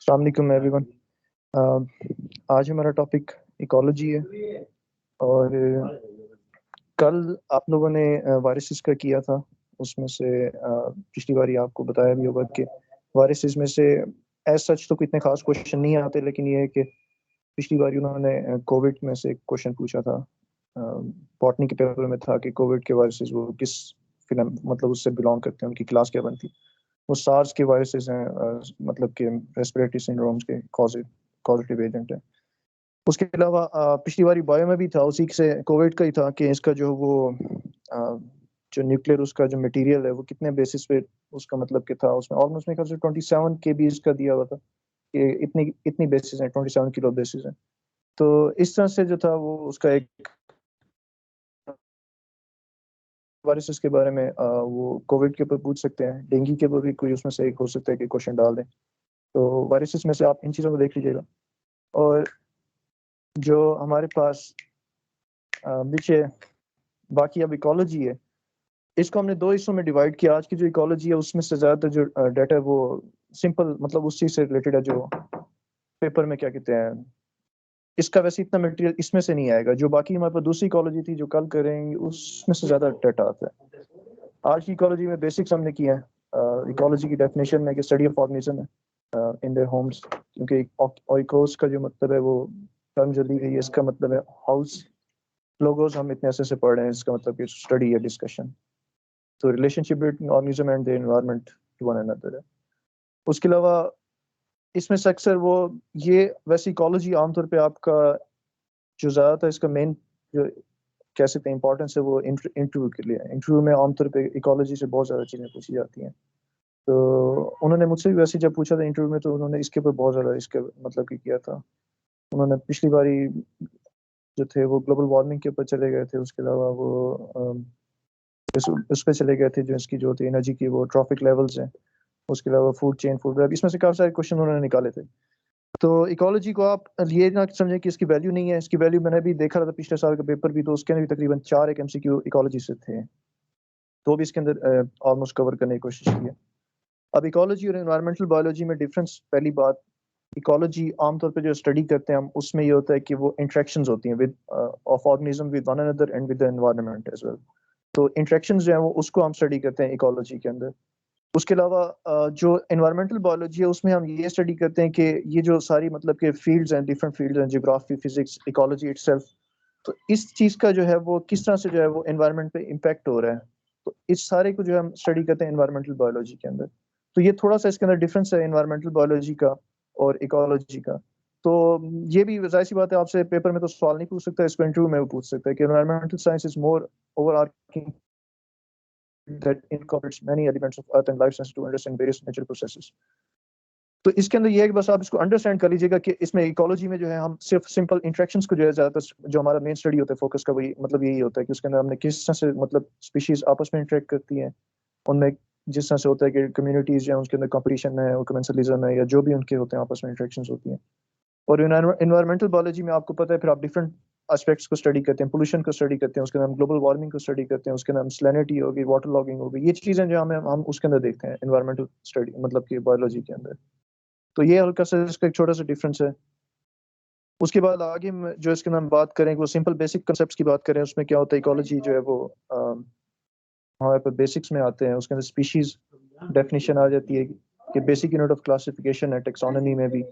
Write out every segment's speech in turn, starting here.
अस्सलाम वालेकुम एवरीवन। आज हमारा टॉपिक इकोलॉजी है और कल आप लोगों ने वायरसेस का किया था। उसमें से पिछली बारी आपको बताया भी होगा कि वायरसेस में से एज सच तो कोई इतने खास क्वेश्चन नहीं आते, लेकिन ये है कि पिछली बारी उन्होंने कोविड में से एक क्वेश्चन पूछा था। बॉटनी के पेपर में था कि कोविड के वायरसेस वो किस फिल्म मतलब उससे बिलोंग करते हैं, उनकी क्लास क्या बनती। वो सार्स के वायरसेस हैं, मतलब कि रेस्पिरेटरी सिंड्रोम्स के कॉजेटिव एजेंट है। उसके अलावा पिछली बारी बायो में भी था, उसी से कोविड का ही था कि इसका जो वो अ, जो न्यूक्लियर उसका जो मटेरियल है वो कितने बेसिस पे उसका मतलब कि था। उसमें ऑलमोस्ट मेरे ख्याल से 27 के बी इसका दिया हुआ था कि इतनी इतनी बेसिस है, 27 किलो बेसिस है। तो इस तरह से जो था वो उसका एक वायरसेस के बारे में वो कोविड के ऊपर पूछ सकते हैं, डेंगू के ऊपर भी कोई उसमें से एक हो सकता है कि क्वेश्चन डाल दें। तो वायरसेस में से आप इन चीज़ों को देख लीजिएगा। और जो हमारे पास पीछे बाकी अब इकोलॉजी है, इसको हमने दो हिस्सों में डिवाइड किया। आज की जो इकोलॉजी है उसमें से ज़्यादातर जो डाटा है वो सिंपल मतलब उस चीज़ से रिलेटेड है जो पेपर में क्या कहते हैं। इसका वैसे इतना मटेरियल इसमें से नहीं आएगा। जो बाकी हमारे पास दूसरी इकोलॉजी थी जो कल करेंगे उसमें से ज़्यादा डाटा आता है। आज की इकोलॉजी में बेसिक्स हमने किया है। इकोलॉजी की डेफिनेशन में कि स्टडी ऑफ ऑर्गेनिज्म है इन देयर होम्स, क्योंकि ओइकोस का जो मतलब है वो टर्म जो ली गई है इसका मतलब है हाउस। लोगोस हम इतने ऐसे पढ़ रहे हैं, इसका मतलब कि स्टडी या डिस्कशन। तो relationship between organism and the environment to one another है। उसके अलावा इसमें से अक्सर वो ये वैसे इकोलॉजी आमतौर पे आपका जो ज़्यादातर इसका मेन जो कह सकते हैं इंपॉर्टेंस है वो इंटरव्यू के लिए। इंटरव्यू में आमतौर पे इकोलॉजी से बहुत ज़्यादा चीज़ें पूछी जाती हैं। तो उन्होंने मुझसे भी वैसे जब पूछा था इंटरव्यू में, तो उन्होंने इसके ऊपर बहुत ज़्यादा इसके मतलब कि किया था। उन्होंने पिछली बारी जो थे वो ग्लोबल वार्मिंग के ऊपर चले गए थे। उसके अलावा वो उस पे चले गए थे जो इसकी जो होती है एनर्जी की वो ट्रॉफिक लेवल्स हैं। उसके अलावा फूड चेन, फूड वेब, इसमें से काफ़ी सारे क्वेश्चन उन्होंने निकाले थे। तो इकोलॉजी को आप ये ना समझें कि इसकी वैल्यू नहीं है। इसकी वैल्यू मैंने भी देखा था पिछले साल का पेपर भी, तो उसके अंदर भी तकरीबन 4 एक एमसीक्यू इकोलॉजी से थे, तो भी इसके अंदर ऑलमोस्ट कवर करने की कोशिश की है। अब इकोलॉजी और एनवायरमेंटल बायोलॉजी में डिफरेंस, पहली बात, इकोलॉजी आमतौर पे जो स्टडी करते हैं हम उसमें ये होता है कि वो इंटरेक्शंस होती हैं with of organism with one another and with the environment as well. तो इंटरेक्शंस जो है वो उसको हम स्टडी करते हैं इकोलॉजी के अंदर। उसके अलावा जो एनवायरमेंटल बायोलॉजी है उसमें हम ये स्टडी करते हैं कि ये जो सारी मतलब के फील्ड्स हैं, डिफरेंट फील्ड्स हैं, जियोग्राफी, फिजिक्स, इकोलॉजी इटसेल्फ, तो इस चीज़ का जो है वो किस तरह से जो है वो एनवायरनमेंट पे इम्पैक्ट हो रहा है। तो इस सारे को जो है हम स्टडी करते हैं एनवायरमेंटल बायोलॉजी के अंदर। तो ये थोड़ा सा इसके अंदर डिफरेंस है एनवायरमेंटल बायोलॉजी का और इकोलॉजी का। तो ये भी जाहिर सी बात है, आपसे पेपर में तो सवाल नहीं पूछ सकता, इसको इंटरव्यू में वो पूछ सकता है कि environmental science is more overarching that incorporates many elements of earth and life science to understand various natural processes। तो इसके अंदर ये है कि बस आप इसको अंडरस्टैंड कर लीजिएगा कि इसमें इकोलॉजी में जो है हम सिर्फ सिंपल इंटरेक्शंस को जो है ज़्यादातर जो हमारा मेन स्टडी होता है फोकस का, वही मतलब यही होता है कि उसके अंदर हमने किस तरह से मतलब स्पीशीज आपस में इंटरेक्ट करती हैं। उनमें जिस तरह से होता है कि कम्युनिटीज या उसके अंदर कॉम्पिटिशन है और कमेंसलिज्म है या जो भी उनके होते हैं आपस में इंटरेक्शंस होती हैं। और एनवायरमेंटल बायोलॉजी में आपको पता है फिर आप डिफरेंट एस्पेक्ट्स को स्टडी करते हैं, पोल्यूशन को स्टडी करते हैं, उसके अंदर हम ग्लोबल वार्मिंग को स्टडी करते हैं, उसके अंदर हम सैलिनिटी होगी, वाटर लॉगिंग होगी, ये चीज़ें जो हम उसके अंदर देखते हैं एनवायरमेंटल स्टडी मतलब कि बायोलॉजी के अंदर। तो ये हल्का सा इसका एक छोटा सा डिफरेंस है। उसके बाद आगे जो इसके अंदर हम बात करें वो सिंपल बेसिक कंसेप्ट की बात करें, उसमें क्या होता है इकोलॉजी जो है वो हमारे पास बेसिक्स में आते हैं। उसके अंदर स्पीशीज डेफिनेशन आ जाती है कि बेसिक यूनिट ऑफ क्लासिफिकेशन है टेक्सोनॉमी में भी।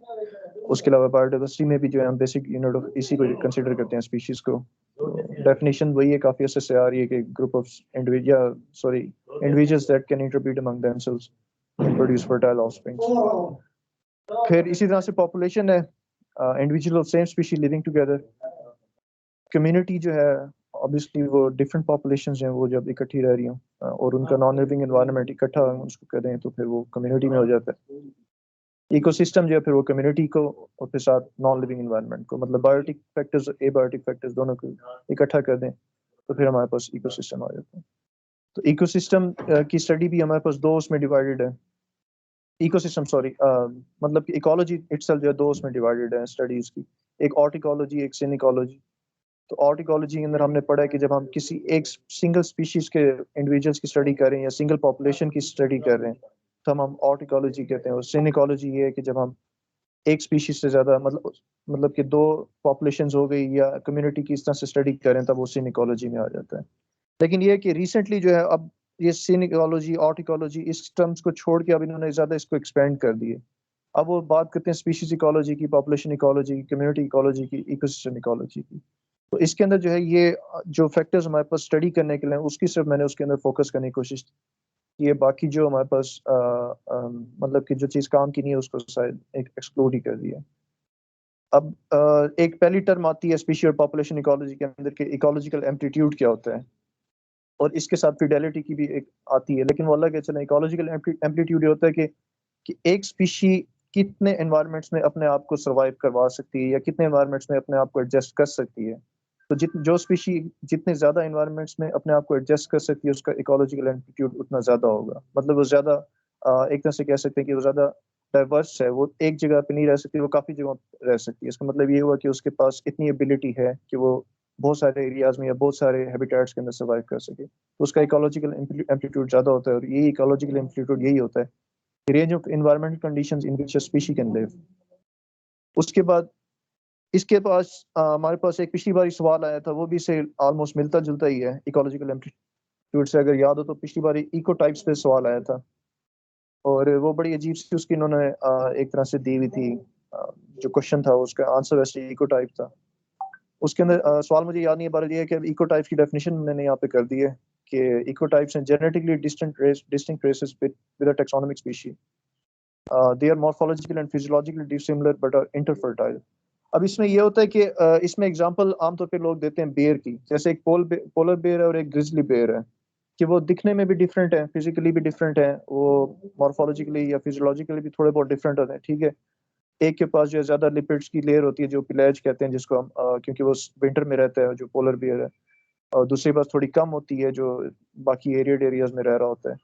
उसके अलावा बायोडाइवर्सिटी में भी जो है हम बेसिक यूनिट ऑफ इसी को कंसिडर करते हैं स्पीशीज को। डेफिनेशन वही है, काफी अच्छे से आ रही है कि group of individuals that can interbreed among themselves and produce fertile offsprings. फिर इसी तरह से पॉपुलेशन है, individual of same species living together. Community जो है ऑब्वियसली वो डिफरेंट पॉपुलेशंस हैं वो जब इकट्ठी रह रही हों और उनका नॉन लिविंग एनवायरनमेंट इकट्ठा उसको करें तो फिर वो कम्युनिटी में हो जाता है। इकोसिस्टम जो है फिर वो कम्युनिटी को और फिर साथ नॉन लिविंग एनवायरनमेंट को मतलब बायोटिक फैक्टर्स, एबायोटिक फैक्टर्स दोनों को इकट्ठा कर दें तो फिर हमारे पास इकोसिस्टम आ जाता है। तो इकोसिस्टम की स्टडी भी हमारे पास दो उसमें डिवाइडेड है। इकोसिस्टम सॉरी मतलब कि इकोलॉजी इटसेल्फ जो है दो उसमें डिवाइडेड है स्टडीज की, एक ऑर्टिकोलॉजी, एक सिनिकोलॉजी। तो ऑर्टिकोलॉजी के अंदर हमने पढ़ा है कि जब हम किसी एक सिंगल स्पीशीज के इंडिविजुअल्स की स्टडी कर रहे हैं या सिंगल पॉपुलेशन की स्टडी कर रहे हैं तो हम ऑर्टिकोलॉजी कहते हैं। और सिनिकोलॉजी ये है कि जब हम एक स्पीशीज से ज्यादा मतलब कि दो पॉपुलेशंस हो गई या कम्युनिटी की इस तरह से स्टडी करें तब वो सीन इकोलॉजी में आ जाता है। लेकिन ये है कि रिसेंटली जो है अब ये सीन इकोलॉजी ऑट इकोलॉजी इस टर्म्स को छोड़ के अब इन्होंने ज्यादा इसको एक्सपेंड कर दिए। अब वो बात करते हैं स्पीशीज इकोलॉजी की, पॉपुलेशन इकोलॉजी की, कम्युनिटी इकोलॉजी की, इकोसिस्टम इकोलॉजी की। तो इसके अंदर जो है ये जो फैक्टर्स हमारे पास स्टडी करने के लिए उसकी सिर्फ मैंने उसके अंदर फोकस करने की कोशिश की है। बाकी जो हमारे पास मतलब कि जो चीज काम की नहीं है उसको शायद एक एक्सक्लूड ही कर दिया। अब एक पहली टर्म आती है स्पीशी और पॉपुलेशन इकोलॉजी के अंदर के इकोलॉजिकल एम्पलीट्यूड क्या होता है, और इसके साथ फिडेलिटी की भी एक आती है। लेकिन वो अलग है। चलो इकोलॉजिकल एम्पलीट्यूड ये होता है कि एक स्पीशी कितने एनवायरनमेंट्स में अपने आप को सर्वाइव करवा सकती है या कितने एनवायरनमेंट्स में अपने आप को एडजस्ट कर सकती है। तो जो स्पीशी जितने ज्यादा एनवायरनमेंट्स में अपने आप को एडजस्ट कर सकती है उसका इकोलॉजिकल एम्पलीट्यूड उतना ज्यादा होगा। मतलब वो ज्यादा एक तरह से कह सकते हैं कि वो ज्यादा डाइवर्स है, वो एक जगह पे नहीं रह सकती, वो काफी जगह रह सकती है। इसका मतलब ये हुआ कि उसके पास इतनी एबिलिटी है कि वो बहुत सारे एरियाज में या बहुत सारे हैबिटेट्स के अंदर सर्वाइव कर सके, तो उसका इकोलॉजिकल एम्पलीट्यूड ज्यादा होता है। और ये इकोलॉजिकल एम्पलीट्यूड यही होता है, range of environmental conditions in which a species can live. उसके बाद इसके पास हमारे पास एक पिछली बार सवाल आया था, वो भी से ऑलमोस्ट मिलता जुलता ही है इकोलॉजिकल एम्पलीट्यूड से। अगर याद हो तो पिछली बार इको टाइप्स पे सवाल आया था, और वो बड़ी अजीब सी उसकी इन्होंने एक तरह से दी हुई थी। जो क्वेश्चन था उसका आंसर वैसे इको टाइप था। उसके अंदर सवाल मुझे याद नहीं है, पर ये है कि इको टाइप्स की डेफिनेशन मैंने यहाँ पे कर दी है कि इको टाइप्स हैं genetically distinct races with a taxonomic species. They are morphological and physiologically dissimilar but are interfertile. अब इसमें ये होता है कि इसमें एग्जांपल आमतौर पे लोग देते हैं बेयर की, जैसे एक पोलर बेयर है और एक ग्रिजली बेयर है, कि वो दिखने में भी डिफरेंट है, फिजिकली भी डिफरेंट है, वो मॉर्फोलॉजिकली या फिजियोलॉजिकली भी थोड़े बहुत डिफरेंट होते हैं, ठीक है। एक के पास जो है ज्यादा लिपिड्स की लेयर होती है जो पिलेज कहते हैं जिसको हम क्योंकि वो विंटर में रहता है जो पोलर बियर है, और दूसरी पास थोड़ी कम होती है जो बाकी एरियड एरियाज में रह रहा होता है।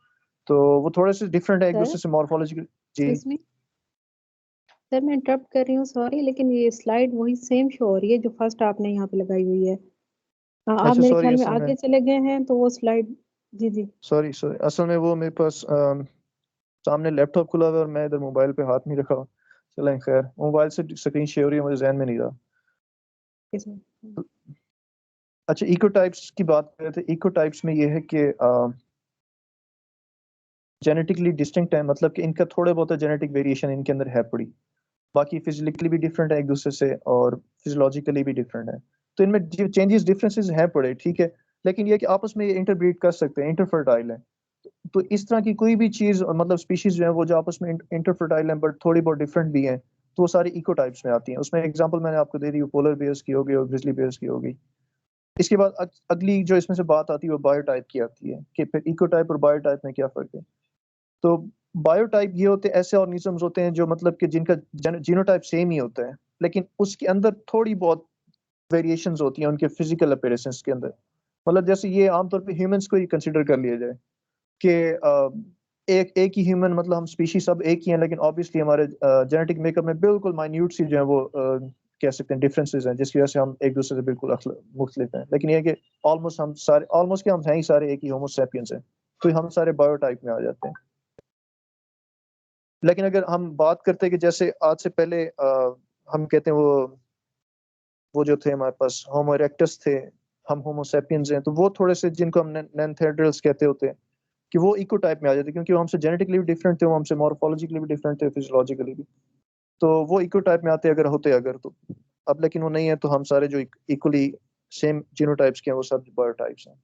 तो वो थोड़े से डिफरेंट है एक सर दूसरे से मॉर्फोलॉजिकल। जी इसमें सर मैं इंटरप्ट कर रही हूँ, सॉरी, लेकिन ये स्लाइड वही सेम शो हो रही है जो फर्स्ट आपने यहाँ पे लगाई हुई है। आप अच्छा मेरे सॉरी, ख्याल में असल में आगे चले गए हैं तो वो स्लाइड। जी जी। सॉरी सॉरी असल में वो मेरे पास सामने लैपटॉप खुला हुआ है और मैं इधर मोबाइल पे हाथ नहीं रखा। चलें खैर, मोबाइल से स्क्रीन शेयर हो रही है, मुझे जहन में नहीं रहा। सर अच्छा, इको टाइप्स की बात कर रहे थे। इको टाइप्स में ये है कि जेनेटिकली डिस्टिंक्ट है, मतलब कि इनका थोड़े बहुत जेनेटिक वेरिएशन इनके अंदर है पड़ी, बाकी फिजिकली भी डिफरेंट है एक दूसरे से और फिजियोलॉजिकली भी डिफरेंट है। तो इनमें जो चेंजेस डिफरेंसेस हैं पड़े, ठीक है, लेकिन ये कि आपस में ये इंटरब्रीड कर सकते हैं, इंटरफर्टाइल है। तो इस तरह की कोई भी चीज मतलब स्पीशीज जो है वो जो आपस में इंटरफर्टाइल है बट थोड़ी बहुत डिफरेंट भी हैं, तो वो सारी इको टाइप्स में आती हैं। उसमें एग्जांपल मैंने आपको दे दी, पोलर बेयर्स की होगी और ग्रिजली बेयर्स की होगी। इसके बाद अगली जो इसमें से बात आती है वो बायोटाइप की आती है कि फिर इको टाइप और बायोटाइप में क्या फर्क है। तो बायोटाइप ये होते हैं ऐसे ऑर्गेनिजम्स होते हैं जो मतलब कि जिनका जीनोटाइप सेम ही होता है, लेकिन उसके अंदर थोड़ी बहुत वेरिएशंस होती हैं उनके फिजिकल अपीयरेंस के अंदर। मतलब जैसे ये आमतौर पे ह्यूमंस को ही कंसिडर कर लिया जाए कि एक ही ह्यूमन, मतलब हम स्पीशीज सब एक ही हैं, लेकिन ऑब्वियसली हमारे जेनेटिक मेकअप में बिल्कुल माइन्यूट सी जो है वो कह सकते हैं डिफरेंसेस हैं, जिसकी वजह से हम एक दूसरे से बिल्कुल मुख्तलिफ हैं। लेकिन ये है कि ऑलमोस्ट क्या हम हैं ही सारे एक ही होमो सैपियंस हैं, तो हम सारे बायोटाइप में आ जाते हैं। लेकिन अगर हम बात करते हैं कि जैसे आज से पहले हम कहते हैं वो जो थे हमारे पास होमो इरेक्टस थे, हम होमो सैपियंस हैं, तो वो थोड़े से जिनको हम नेanderthals कहते होते हैं कि वो इको टाइप में आ जाते, क्योंकि वो हमसे जेनेटिकली भी डिफरेंट थे, वो हमसे मॉर्फोलॉजिकली भी डिफरेंट थे, फिजियोलॉजिकली भी। तो वो इको टाइप में आते अगर होते अगर तो। अब लेकिन वो नहीं है, तो हम सारे जो इक्वली सेम जीनोटाइप्स के हैं वो सब बायोटाइप्स हैं।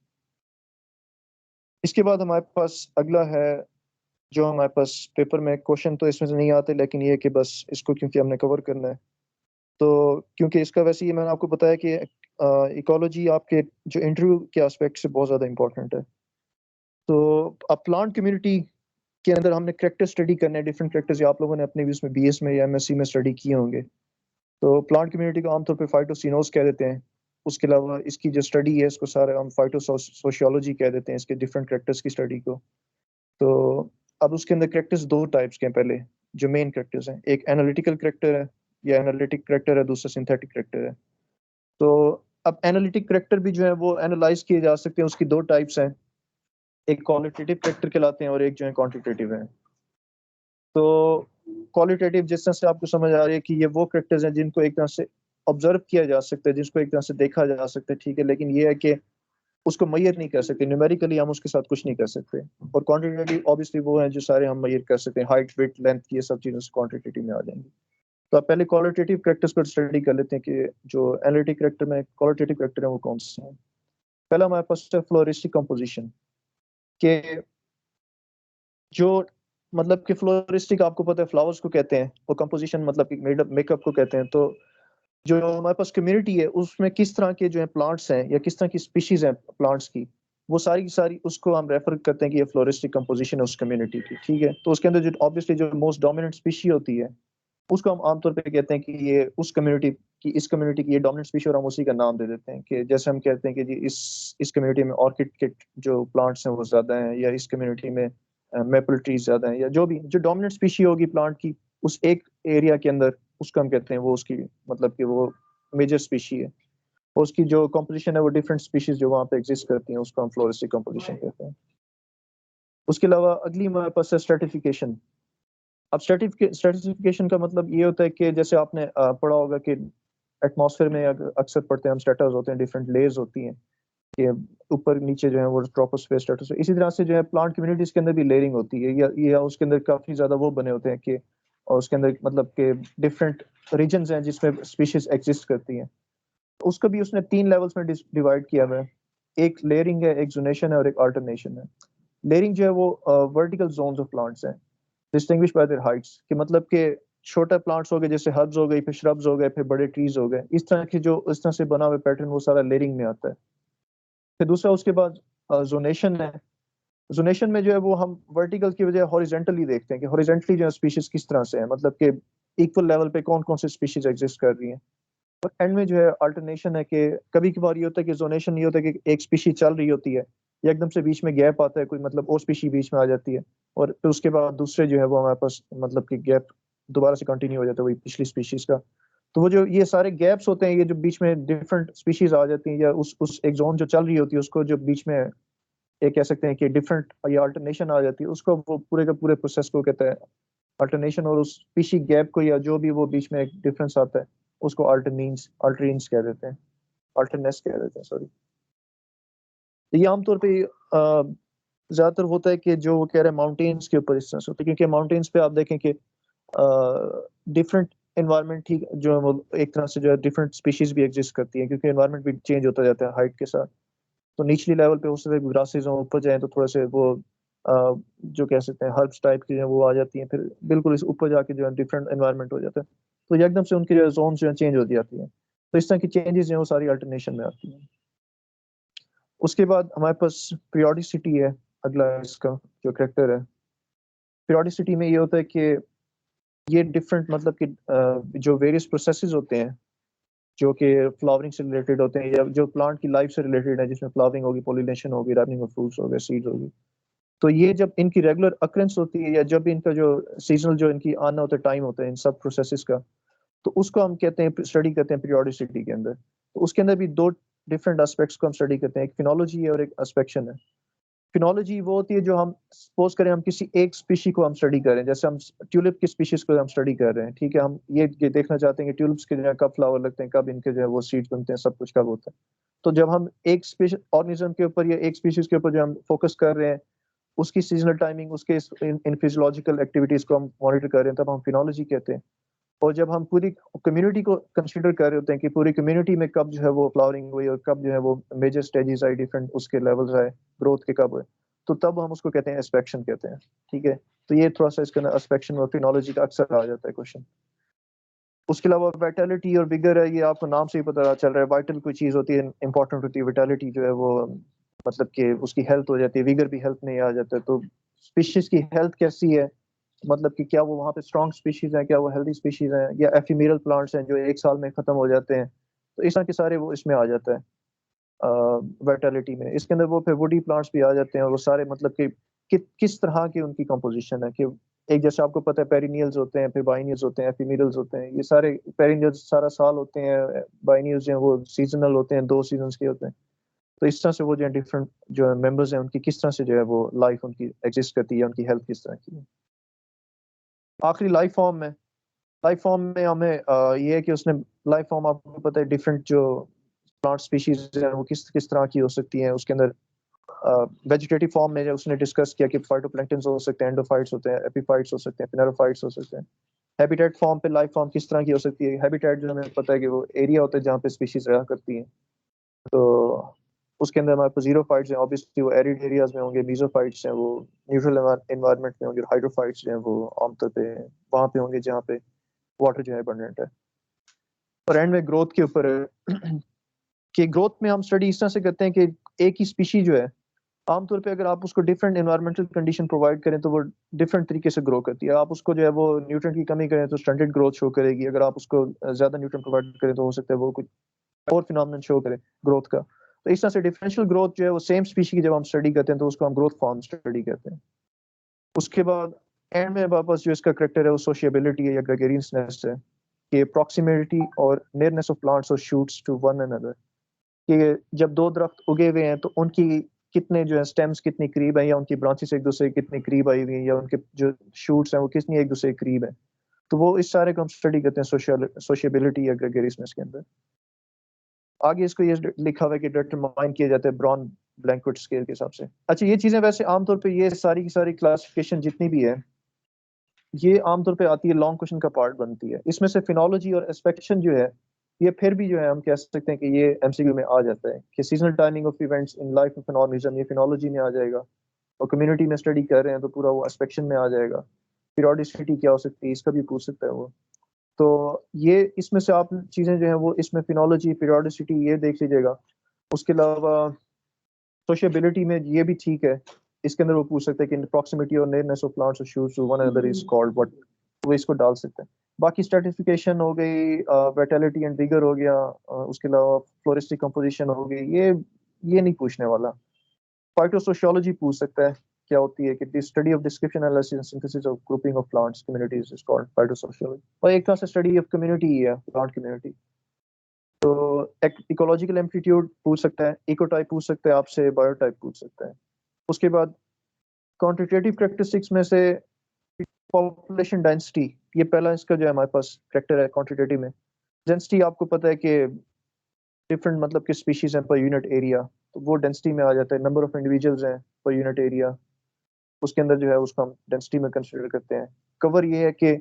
इसके बाद हमारे पास अगला है जो हमारे पास पेपर में क्वेश्चन तो इसमें से नहीं आते, लेकिन ये है कि बस इसको क्योंकि हमने कवर करना है, तो क्योंकि इसका वैसे ही मैंने आपको बताया कि इकोलॉजी आपके जो इंटरव्यू के एस्पेक्ट से बहुत ज़्यादा इंपॉर्टेंट है। तो अब प्लांट कम्युनिटी के अंदर हमने करेक्टर स्टडी करने हैं, डिफरेंट करेक्टर्स आप लोगों ने अपने भी उसमें बीएस में या एमएससी में स्टडी किए होंगे। तो प्लांट कम्युनिटी को आमतौर पे फाइटोसिनोस कह देते हैं। उसके अलावा इसकी जो स्टडी है इसको सारे हम फाइटोसोशियोलॉजी कह देते हैं, इसके डिफरेंट करेक्टर्स की स्टडी को। तो अब उसके अंदर करेक्टर्स दो टाइप्स के हैं। पहले जो मेन करेक्टर्स हैं, एक एनालिटिकल करेक्टर है या एनालिटिक करेक्टर है, दूसरा सिंथेटिक करेक्टर है। तो अब एनालिटिक करेक्टर भी जो है वो एनालाइज किए जा सकते हैं, उसकी दो टाइप्स हैं, एक क्वालिटेटिव करेक्टर कहलाते हैं और एक जो है क्वांटिटेटिव है। तो क्वालिटेटिव जिस तरह से आपको समझ आ रही है कि ये वो करेक्टर्स हैं जिनको एक तरह से ऑब्जर्व किया जा सकता है, जिसको एक तरह से देखा जा सकता है, ठीक है, लेकिन ये है कि उसको मैयर नहीं कर सकते, न्यूमेरिकली हम उसके साथ कुछ नहीं कर सकते। और क्वांटिटेटिव ऑब्वियसली वो है जो सारे हम मैयर कर सकते हैं, हाइट, वेट, लेंथ, ये सब चीजें क्वांटिटेटिव में आ जाएंगी। तो आप पहले क्वालिटेटिव करेक्टर्स पर स्टडी कर लेते हैं कि जो एनालिटिक करेक्टर में क्वालिटेटिव करेक्टर है वो कौन से हैं। पहला हमारे पास है फ्लोरिस्टिक कंपोजिशन, के जो मतलब कि फ्लोरिस्टिक आपको पता है फ्लावर्स को कहते हैं, और कंपोजिशन मतलब कि मेकअप को कहते हैं। तो जो हमारे पास कम्युनिटी है उसमें किस तरह के जो है प्लांट्स हैं या किस तरह की स्पीशीज हैं प्लांट्स की, वो सारी की सारी उसको हम रेफर करते हैं कि ये फ्लोरिस्टिक कंपोजिशन है उस कम्युनिटी की, ठीक है। तो उसके अंदर जो ऑब्वियसली जो मोस्ट डोमिनेंट स्पीशी होती है उसको हम आमतौर पे कहते हैं कि ये उस कम्युनिटी की, इस कम्युनिटी की ये डोमिनेंट स्पीशी, और हम उसी का नाम दे देते हैं कि जैसे हम कहते हैं कि जी इस कम्युनिटी में ऑर्किड के जो प्लांट्स हैं वो ज्यादा हैं, या इस कम्युनिटी में मेपल ट्रीज ज्यादा हैं, या जो भी जो डोमिनेंट स्पीशी होगी प्लांट की उस एक एरिया के अंदर, उसको हम कहते हैं वो उसकी मतलब कि वो मेजर स्पीशी है। और उसकी जो कॉम्पोजिशन है वो डिफरेंट स्पीशीज जो वहाँ पे एग्जिस्ट करती हैं उसको हम फ्लोरिस्टिक कॉम्पोजिशन कहते हैं। उसके अलावा अगली हमारे पास है स्ट्रेटिफिकेशन। अब स्ट्रेटिफिकेशन का मतलब ये होता है कि जैसे आपने पढ़ा होगा कि एटमॉस्फेयर में अक्सर पढ़ते हैं हम, स्ट्रेटास होते हैं, डिफरेंट लेयर्स होती हैं कि ऊपर नीचे जो है वो ट्रोपोस्फेयर, स्ट्रेटोस्फेयर। इसी तरह से जो है प्लांट कम्युनिटीज के अंदर भी लेयरिंग होती है, या उसके अंदर काफी ज्यादा वो बने होते हैं कि, और उसके अंदर मतलब कि डिफरेंट रीजन्स हैं जिसमें स्पीशीज एग्जिस्ट करती हैं। तो उसको भी उसने 3 लेवल्स में डिवाइड किया हुआ है। एक लेयरिंग है, एक जोनेशन है, और एक अल्टरनेशन है। लेयरिंग जो है वो वर्टिकल जोन्स ऑफ प्लांट्स हैं, डिस्टिंग्विश बाय देयर हाइट्स, कि मतलब कि छोटे प्लांट्स हो गए जैसे हर्ब्स हो गई, फिर श्रब्स हो गए, फिर बड़े ट्रीज हो गए, इस तरह के जो इस तरह से बना हुआ पैटर्न वो सारा लेयरिंग में आता है। फिर दूसरा उसके बाद जोनेशन है। जोनेशन में जो है वो हम वर्टिकल की बजाय हॉरिजेंटली देखते हैं कि हॉरिजेंटली जो है स्पीशीज किस तरह से है, मतलब कि इक्वल लेवल पे कौन कौन से स्पीशीज एग्जिस्ट कर रही हैं। और एंड में जो है अल्टरनेशन है कि कभी कभार ये होता है कि जोनेशन नहीं होता कि एक स्पीशी चल रही होती है या एकदम से बीच में गैप आता है, कोई मतलब और स्पीशी बीच में आ जाती है, और फिर उसके बाद दूसरे जो है वो हमारे पास मतलब कि गैप दोबारा से कंटिन्यू हो जाता है वही पिछली स्पीशीज का। तो वो जो ये सारे गैप्स होते हैं, ये जो बीच में डिफरेंट स्पीशीज आ जाती हैं, या उस एक जोन जो चल रही होती है उसको जो बीच में ये कह सकते हैं कि डिफरेंट या अल्टरनेशन आ जाती है, उसको वो पूरे का पूरे प्रोसेस को कहते हैं अल्टरनेशन। और उस स्पीशी गैप को या जो भी वो बीच में एक डिफरेंस आता है उसको अल्टरीन्स कह देते हैं, अल्टरनेस कह देते हैं, सॉरी। तो ये आमतौर पे ज्यादातर होता है कि जो वो कह रहे हैं माउंटेन्स के ऊपर इस तरह से होता है, क्योंकि माउंटेन्स पे आप देखें कि डिफरेंट एनवायरनमेंट ठीक जो है वो एक तरह से जो है डिफरेंट स्पीशीज भी एग्जिस्ट करती है, क्योंकि एनवायरनमेंट भी चेंज होता जाता है हाइट के साथ। तो निचली लेवल पे हो सकता है ग्रासेज हो, ऊपर जाए तो थोड़े से वो जो कह सकते हैं हर्ब्स टाइप की जो वो आ जाती हैं, फिर बिल्कुल इस ऊपर जाके जो है डिफरेंट एनवायरनमेंट हो जाता है। तो ये एकदम से उनकी जो जोन जो है चेंज होती जाती है। तो इस तरह की चेंजेस जो है वो सारी अल्टरनेशन में आती हैं। उसके बाद हमारे पास पीरियोडिसिटी है, अगला इसका जो करेक्टर है। पीरियोडिसिटी में ये होता है कि ये डिफरेंट मतलब कि जो वेरियस प्रोसेसेस होते हैं जो कि फ्लावरिंग से रिलेटेड होते हैं, या जो प्लांट की लाइफ से रिलेटेड है, जिसमें फ्लावरिंग होगी, पॉलिनेशन होगी, रैपनिंग ऑफ फ्रूट्स हो गए, सीड्स होगी। तो ये जब इनकी रेगुलर अक्रेंस होती है, या जब इनका जो सीजनल जो इनकी आना होता है, टाइम होता है इन सब प्रोसेसेस का, तो उसको हम कहते हैं स्टडी करते हैं पीरियोडिसिटी के अंदर। तो उसके अंदर भी दो डिफरेंट एस्पेक्ट्स को हम स्टडी करते हैं, एक फिनोलॉजी है और एक एस्पेक्शन है। फिनोलॉजी वो होती है जो हम सपोज करें हम किसी एक स्पीशी को हम स्टडी कर रहे हैं, जैसे हम ट्यूलिप की स्पीशीज को हम स्टडी कर रहे हैं, ठीक है, हम ये देखना चाहते हैं कि ट्यूलिप्स के जो है कब फ्लावर लगते हैं, कब इनके जो है वो सीड्स बनते हैं, सब कुछ कब होता है। तो जब हम एक स्पीशी ऑर्गेनिज्म के ऊपर या एक स्पीशीज के ऊपर जो हम फोकस कर रहे हैं, उसकी सीजनल टाइमिंग, उसके इन फिजियोलॉजिकल एक्टिविटीज को हम मॉनिटर कर रहे हैं, तब हम फिनोलॉजी कहते हैं। और जब हम पूरी कम्युनिटी को कंसीडर कर रहे होते हैं कि पूरी कम्युनिटी में कब जो है वो फ्लावरिंग हुई और कब जो है वो मेजर स्टेजेस आए, डिफरेंट उसके लेवल्स आए ग्रोथ के कब हुए, तो तब हम उसको कहते हैं एस्पेक्शन कहते हैं, ठीक है। तो ये थोड़ा सा इसके अंदर एस्पेक्शन और फिनोलॉजी का अक्सर आ जाता है क्वेश्चन। उसके अलावा वाइटलिटी और विगर है, ये आपको नाम से ही पता चल रहा है, वाइटल कोई चीज होती है, इंपॉर्टेंट होती है, विटालिटी जो है वो मतलब कि उसकी हेल्थ हो जाती है, विगर भी हेल्थ में आ जाता है। तो स्पीशीज की हेल्थ कैसी है, मतलब कि क्या वो वहाँ पे स्ट्रॉन्ग स्पीशीज हैं, क्या वो हेल्दी स्पीशीज हैं, या एफिमेरल प्लांट्स हैं जो एक साल में खत्म हो जाते हैं। तो इस तरह के सारे वो इसमें आ जाता है वाइटलिटी में। इसके अंदर वो फिर वुडी प्लांट्स भी आ जाते हैं, और वो सारे मतलब कि किस तरह की उनकी कंपोजिशन है, कि एक जैसे आपको पता है पेरिनियल्स होते हैं, फिर बाइनियल्स होते हैं, एफिमेरल्स होते हैं। ये सारे पेरिनियल्स सारा साल होते हैं, बाइनियल्स जो हैं वो सीजनल होते हैं, 2 सीजन के होते हैं। तो इस तरह से वो जो है डिफरेंट जो मेंबर्स हैं उनकी किस तरह से जो है वो लाइफ उनकी एग्जिस्ट करती है, उनकी हेल्थ किस तरह की है। आखिरी लाइफ फॉर्म में हमें ये है कि उसने लाइफ फॉर्म, आपको पता है डिफरेंट जो प्लांट स्पीशीज हैं वो किस किस तरह की हो सकती हैं। उसके अंदर वेजिटेटिव फॉर्म में जो उसने डिस्कस किया कि फाइटोप्लैंक्टन्स हो सकते हैं, एंडोफाइट्स होते हैं, एपीफाइट्स हो सकते हैं, पिनेरोफाइट्स हो सकते हैं। हैबिटेट फॉर्म पे लाइफ फॉर्म किस तरह की हो सकती है। हैबिटेट जो हमें पता है कि वो एरिया होता है जहाँ पे स्पीशीज रहा करती हैं। तो उसके अंदर हमारे पास जीरोफाइट्स हैं, ऑब्वियसली वो एरिड एरियाज में होंगे। मीजोफाइट्स हैं वो न्यूट्रल एनवायरनमेंट में होंगे। हाइड्रोफाइट्स जो हैं वो आमतौर पे वहाँ पे होंगे जहाँ पे वाटर जो है अबंडेंट है। और एंड में ग्रोथ के ऊपर है कि ग्रोथ में हम स्टडी इस तरह से करते हैं कि एक ही स्पीशी जो है, आमतौर पे अगर आप उसको डिफरेंट एनवायरमेंटल कंडीशन प्रोवाइड करें तो वो डिफरेंट तरीके से ग्रो करती है। आप उसको जो है वो न्यूट्रन की कमी करें तो स्टंटेड ग्रोथ शो करेगी। अगर आप उसको ज्यादा न्यूट्रन प्रोवाइड करें तो हो सकता है वो कुछ और फिनोमिनन शो करे ग्रोथ का। तो इस तरह से डिफरेंशियल ग्रोथ जो है वो सेम स्पीशी की जब हम स्टडी करते हैं तो उसको हम ग्रोथ फॉर्म स्टडी करते हैं। उसके बाद एंड में वापस जो इसका करेक्टर है वो सोशिएबिलिटी है या ग्रेगेरियसनेस है, कि प्रॉक्सिमिटी और नियरनेस ऑफ प्लांट्स और शूट्स टू वन अनदर। कि जब दो दरख्त उगे हुए हैं तो उनकी कितने जो है स्टेम्स कितनी करीब है, या उनकी ब्रांचेस एक दूसरे के कितनी करीब आई हुई हैं, या उनके जो शूट्स हैं वो कितनी एक दूसरे के करीब है। तो वो इस सारे को हम स्टडी करते हैं सोशियबिलिटी या ग्रेगेरियसनेस के अंदर। आगे इसको ये लिखा हुआ है कि डिटरमाइन किया जाता है ब्राउन ब्लैंकवुड स्केल के हिसाब से। अच्छा, ये चीजें वैसे आमतौर पे ये सारी की सारी क्लासिफिकेशन जितनी भी है ये आमतौर पे आती है लॉन्ग क्वेश्चन का पार्ट बनती है। इसमें से फिनोलॉजी और एस्पेक्शन जो है ये फिर भी जो है हम कह सकते हैं कि ये एमसीक्यू में आ जाता है कि seasonal timing of events in life of an organism, ये फिनोलॉजी में आ जाएगा। और कम्युनिटी में स्टडी कर रहे हैं तो पूरा वो एस्पेक्शन में आ जाएगा। पीरियोडिसिटी क्या हो सकती है इसका भी पूछ सकता है वो। तो ये इसमें से आप चीजें जो है वो इसमें फिनोलॉजी, पीरियोडिसिटी ये देख लीजिएगा। उसके अलावा सोशियबिलिटी में ये भी ठीक है। इसके अंदर वो पूछ सकते हैं कि प्रॉक्सिमिटी और नियरनेस ऑफ प्लांट्स और shoots to one another is called what, वो इसको डाल सकते हैं। बाकी स्ट्रेटिफिकेशन हो गई, विटैलिटी एंड विगर हो गया, उसके अलावा फ्लोरिस्टिक कंपोजिशन हो गई, ये नहीं पूछने वाला। फाइटोसोशियोलॉजी पूछ सकता है क्या होती है, कि the study of description analysis and synthesis of grouping of plants communities is called phytosociology. और एक तरह से स्टडी ऑफ कम्युनिटी ही है, प्लांट कम्युनिटी। तो इकोलॉजिकल एम्पलीट्यूड पूछ सकता है, इकोटाइप पूछ सकता है आपसे, बायोटाइप पूछ सकता है। उसके बाद क्वांटिटेटिव कैरेक्टरिस्टिक्स में से पॉपुलेशन डेंसिटी, ये पहला इसका जो है हमारे पास फैक्टर है क्वांटिटेटिव में। डेंसिटी आपको पता है कि डिफरेंट मतलब कि स्पीशीज हैं पर यूनिट एरिया, तो वो डेंसिटी में आ जाता है। नंबर ऑफ इंडिविजुअल्स हैं पर यूनिट एरिया, उसके अंदर जो है उसको हम डेंसिटी में कंसिडर करते हैं। कवर ये है कि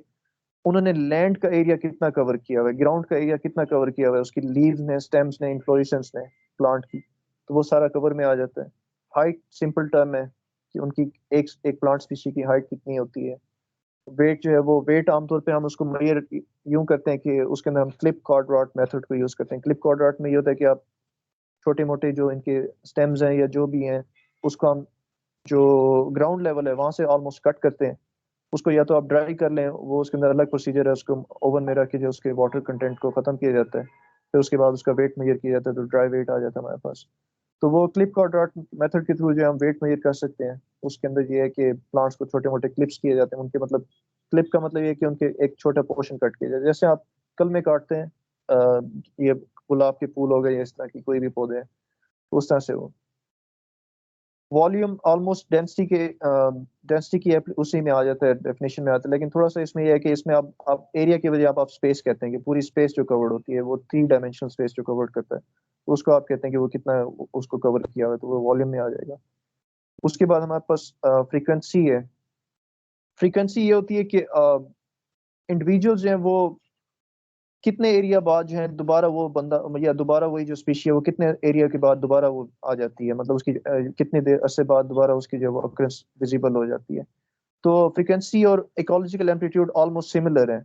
उन्होंने लैंड का एरिया कितना कवर किया हुआ है, ग्राउंड का एरिया कितना कवर किया हुआ है, उसकी लीव्स ने, स्टेम्स ने, इन्फ्लोरेसेंस ने प्लांट की, तो वो सारा कवर में आ जाता है। हाइट सिंपल टर्म है कि उनकी एक एक प्लांट स्पीशी की हाइट कितनी होती है। वेट जो है वो वेट आमतौर पे हम उसको मेजर यूं करते हैं कि उसके अंदर हम क्लिप कॉर्डरॉट मेथड को यूज करते हैं। क्लिप कॉर्डरॉट में ये होता है कि आप छोटे मोटे जो इनके स्टेम्स हैं या जो भी हैं उसको हम जो ग्राउंड लेवल है वहां से ऑलमोस्ट कट करते हैं। उसको या तो आप ड्राई कर लें, वो उसके अंदर अलग प्रोसीजर है, उसको ओवन में रख के जो उसके वाटर कंटेंट को खत्म किया जाता है, फिर उसके बाद उसका वेट मेजर किया जाता है तो ड्राई वेट आ जाता है हमारे पास। तो वो क्लिप कॉर्डरॉट मेथड के थ्रू जो हम वेट मेजर कर सकते हैं। उसके अंदर ये है कि प्लांट्स को छोटे मोटे क्लिप्स किए जाते हैं उनके, मतलब क्लिप का मतलब ये है कि उनके एक छोटा पोर्शन कट किया जाए, जैसे आप कल में काटते हैं ये गुलाब के फूल हो गए या इस तरह की कोई भी पौधे हैं, उस तरह से वो। वॉल्यूम ऑलमोस्ट डेंसिटी की उसी में आ जाता है, डेफिनेशन में आता है। लेकिन थोड़ा सा इसमें यह है कि इसमें आप एरिया की वजह आप स्पेस कहते हैं कि पूरी स्पेस जो कवर्ड होती है वो 3 डायमेंशनल स्पेस जो कवर्ड करता है, तो उसको आप कहते हैं कि वो कितना उसको कवर किया हुआ है, तो वो वॉल्यूम में आ जाएगा। उसके बाद हमारे पास फ्रीक्वेंसी है। फ्रीक्वेंसी ये होती है कि इंडिविजुअल्स जो हैं वो कितने एरिया बाद जो है दोबारा वो बंदा या दोबारा वही जो स्पीशी है वो कितने एरिया के बाद दोबारा वो आ जाती है, मतलब उसकी कितने देर अरसे बाद दोबारा उसकी जो अक्रेंस विजिबल हो जाती है। तो फ्रीक्वेंसी और इकोलॉजिकल एम्पलीट्यूड ऑलमोस्ट सिमिलर है।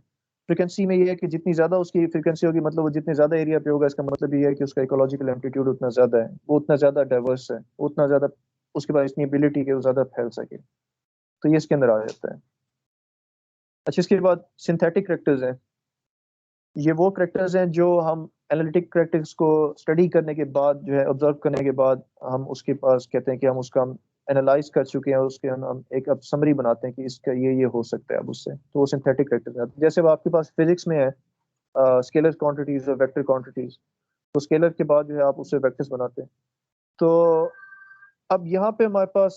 फ्रीक्वेंसी में ये है कि जितनी ज्यादा उसकी फ्रीक्वेंसी होगी, मतलब वो जितने ज्यादा एरिया पे होगा, इसका मतलब ये है कि उसका इकोलॉजिकल एम्पलीट्यूड उतना ज्यादा है, वो उतना ज्यादा डाइवर्स है, उतना ज्यादा उसके पास इतनी एबिलिटी कि वो ज्यादा फैल सके। तो ये इसके अंदर आ जाता है। अच्छा, इसके बाद सिंथेटिक करेक्टर्स हैं। ये वो करेक्टर्स हैं जो हम एनालिटिक करेक्टर्स को स्टडी करने के बाद जो है ऑब्जर्व करने के बाद हम उसके पास कहते हैं कि हम उसका हम एनालाइज कर चुके हैं, उसके हम एक अब समरी बनाते हैं कि इसका ये हो सकता है अब उससे, तो वो सिंथेटिक करेक्टर्स हैं। जैसे अब आपके पास फिजिक्स में है स्केलर क्वांटिटीज और वेक्टर क्वांटिटीज, तो स्केलर के बाद जो है आप उससे वेक्टर्स बनाते हैं। तो अब यहाँ पे हमारे पास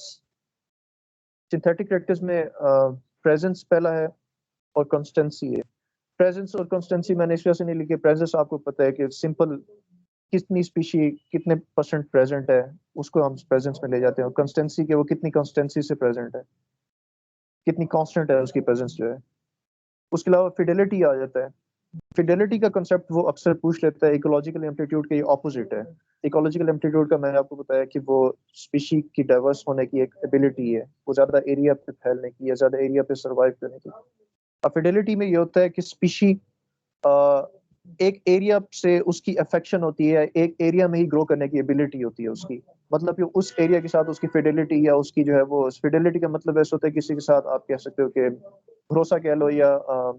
सिंथेटिक करेक्टर्स में प्रेजेंस पहला है, और कंसिस्टेंसी है। प्रेजेंस और कंसिस्टेंसी मैंने इस वजह से नहीं लिखी, प्रेजेंस आपको पता है कि सिंपल कितनी स्पीशी कितने परसेंट प्रेजेंट है उसको हम प्रेजेंस में ले जाते हैं, और कंसिस्टेंसी के वो कितनी कंसिस्टेंसी से प्रेजेंट है, कितनी कांस्टेंट है उसकी प्रेजेंस जो है। उसके अलावा फिडेलिटी आ जाता है। फिडेलिटी का कंसेप्ट वो अक्सर पूछ लेता है, इकोलॉजिकल एम्पलीट्यूड के ये ऑपोजिट है। इकोलॉजिकल एम्पलीट्यूड का मैंने आपको बताया कि वो स्पीशी की डाइवर्स होने की एक एबिलिटी है, वो ज्यादा एरिया पे फैलने की या ज्यादा एरिया पे सर्वाइव करने की। अब फिडेलिटी में ये होता है कि स्पीशी एक एरिया से उसकी अफेक्शन होती है, एक एरिया में ही ग्रो करने की एबिलिटी होती है उसकी, मतलब कि उस एरिया के साथ उसकी फिडेलिटी या उसकी जो है वो फिडेलिटी का मतलब ऐसा होता है किसी के साथ आप कह सकते हो कि भरोसा कह लो, या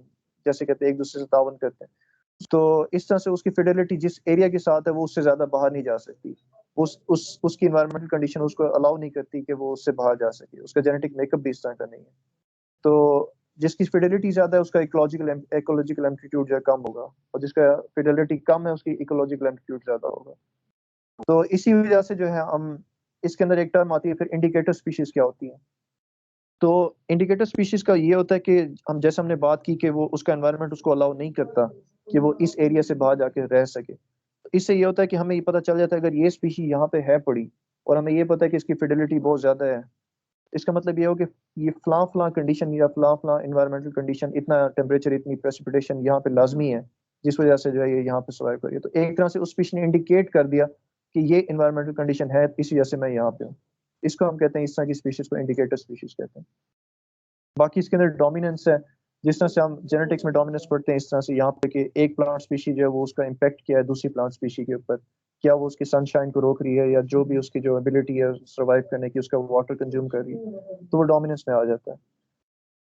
जैसे कहते हैं एक दूसरे से तावन करते हैं, तो इस तरह से उसकी फिडेलिटी जिस एरिया के साथ है वो उससे ज्यादा बाहर नहीं जा सकती, उसकी इन्वायरमेंटल कंडीशन उसको अलाउ नहीं करती कि वो उससे बाहर जा सके, उसका जेनेटिक मेकअप भी इस तरह का नहीं है। तो जिसकी फिडेलिटी ज्यादा है उसका इकोलॉजिकल एम्पलीट्यूड जो है कम होगा, और जिसका फिडेलिटी कम है उसकी इकोलॉजिकल एम्पलीट्यूड ज्यादा होगा। तो इसी वजह से जो है हम इसके अंदर एक टर्म आती है फिर इंडिकेटर स्पीशीज क्या होती है। तो इंडिकेटर स्पीशीज का ये होता है कि हम जैसे हमने बात की कि वो उसका एनवायरनमेंट उसको अलाउ नहीं करता कि वो इस एरिया से बाहर जाके रह सके, तो इससे ये होता है कि हमें ये पता चल जाता है अगर ये स्पीशी यहाँ पे है पड़ी और हमें ये पता है कि इसकी फिडेलिटी बहुत ज्यादा है, इसका मतलब ये हो कि ये फला फला कंडीशन या फला फला इन्वायरमेंटल कंडीशन, इतना टेम्परेचर इतनी प्रेसिपिटेशन यहाँ पे लाजमी है जिस वजह से जो है ये यहाँ पे सर्वाइव करिए। तो एक तरह से उस स्पीशी ने इंडिकेट कर दिया कि ये इन्वायरमेंटल कंडीशन है, इस वजह से मैं यहाँ पे हूँ। इसको हम कहते हैं, इस तरह की स्पीशीज को इंडिकेटर स्पीशीज कहते हैं। बाकी इसके अंदर डोमिनेंस है, जिस तरह से हम जेनेटिक्स में डोमिनेंस पढ़ते हैं इस तरह से यहाँ पे कि एक प्लांट स्पीशी जो है वो उसका इम्पैक्ट क्या है दूसरी प्लांट स्पीशी के ऊपर, क्या वो उसकी सनशाइन को रोक रही है या जो भी उसकी जो एबिलिटी है सर्वाइव करने की उसका वाटर कंज्यूम कर रही है, तो वो डोमिनेंस में आ जाता है।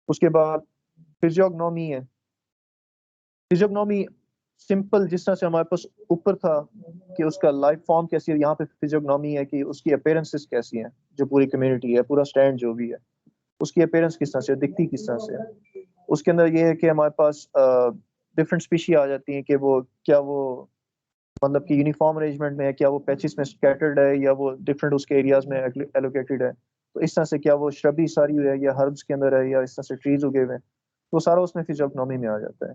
उसके बाद फिजियोग्नोमी है। फिजियोग्नोमी सिंपल जिस तरह से हमारे पास ऊपर था कि उसका लाइफ फॉर्म कैसी है, यहाँ पे फिजियोग्नोमी है कि उसकी अपीयरेंसेस कैसी हैं, जो पूरी कम्युनिटी है पूरा स्टैंड जो भी है उसकी अपीयरेंस किस तरह से दिखती किस तरह से है। उसके अंदर ये है कि हमारे पास डिफरेंट स्पीशी आ जाती हैं कि वो क्या वो मतलब कि यूनिफॉर्म अरेंजमेंट में है, क्या वो पैचेस में स्कैटर्ड है या वो डिफरेंट उसके एरियाज में एलोकेटेड है, तो इस तरह से क्या वो श्रबी सारी है या हर्ब्स के अंदर है या इस तरह से ट्रीज उगे हुए हैं, तो सारा उसमें फिजियोग्नोमी में आ जाता है।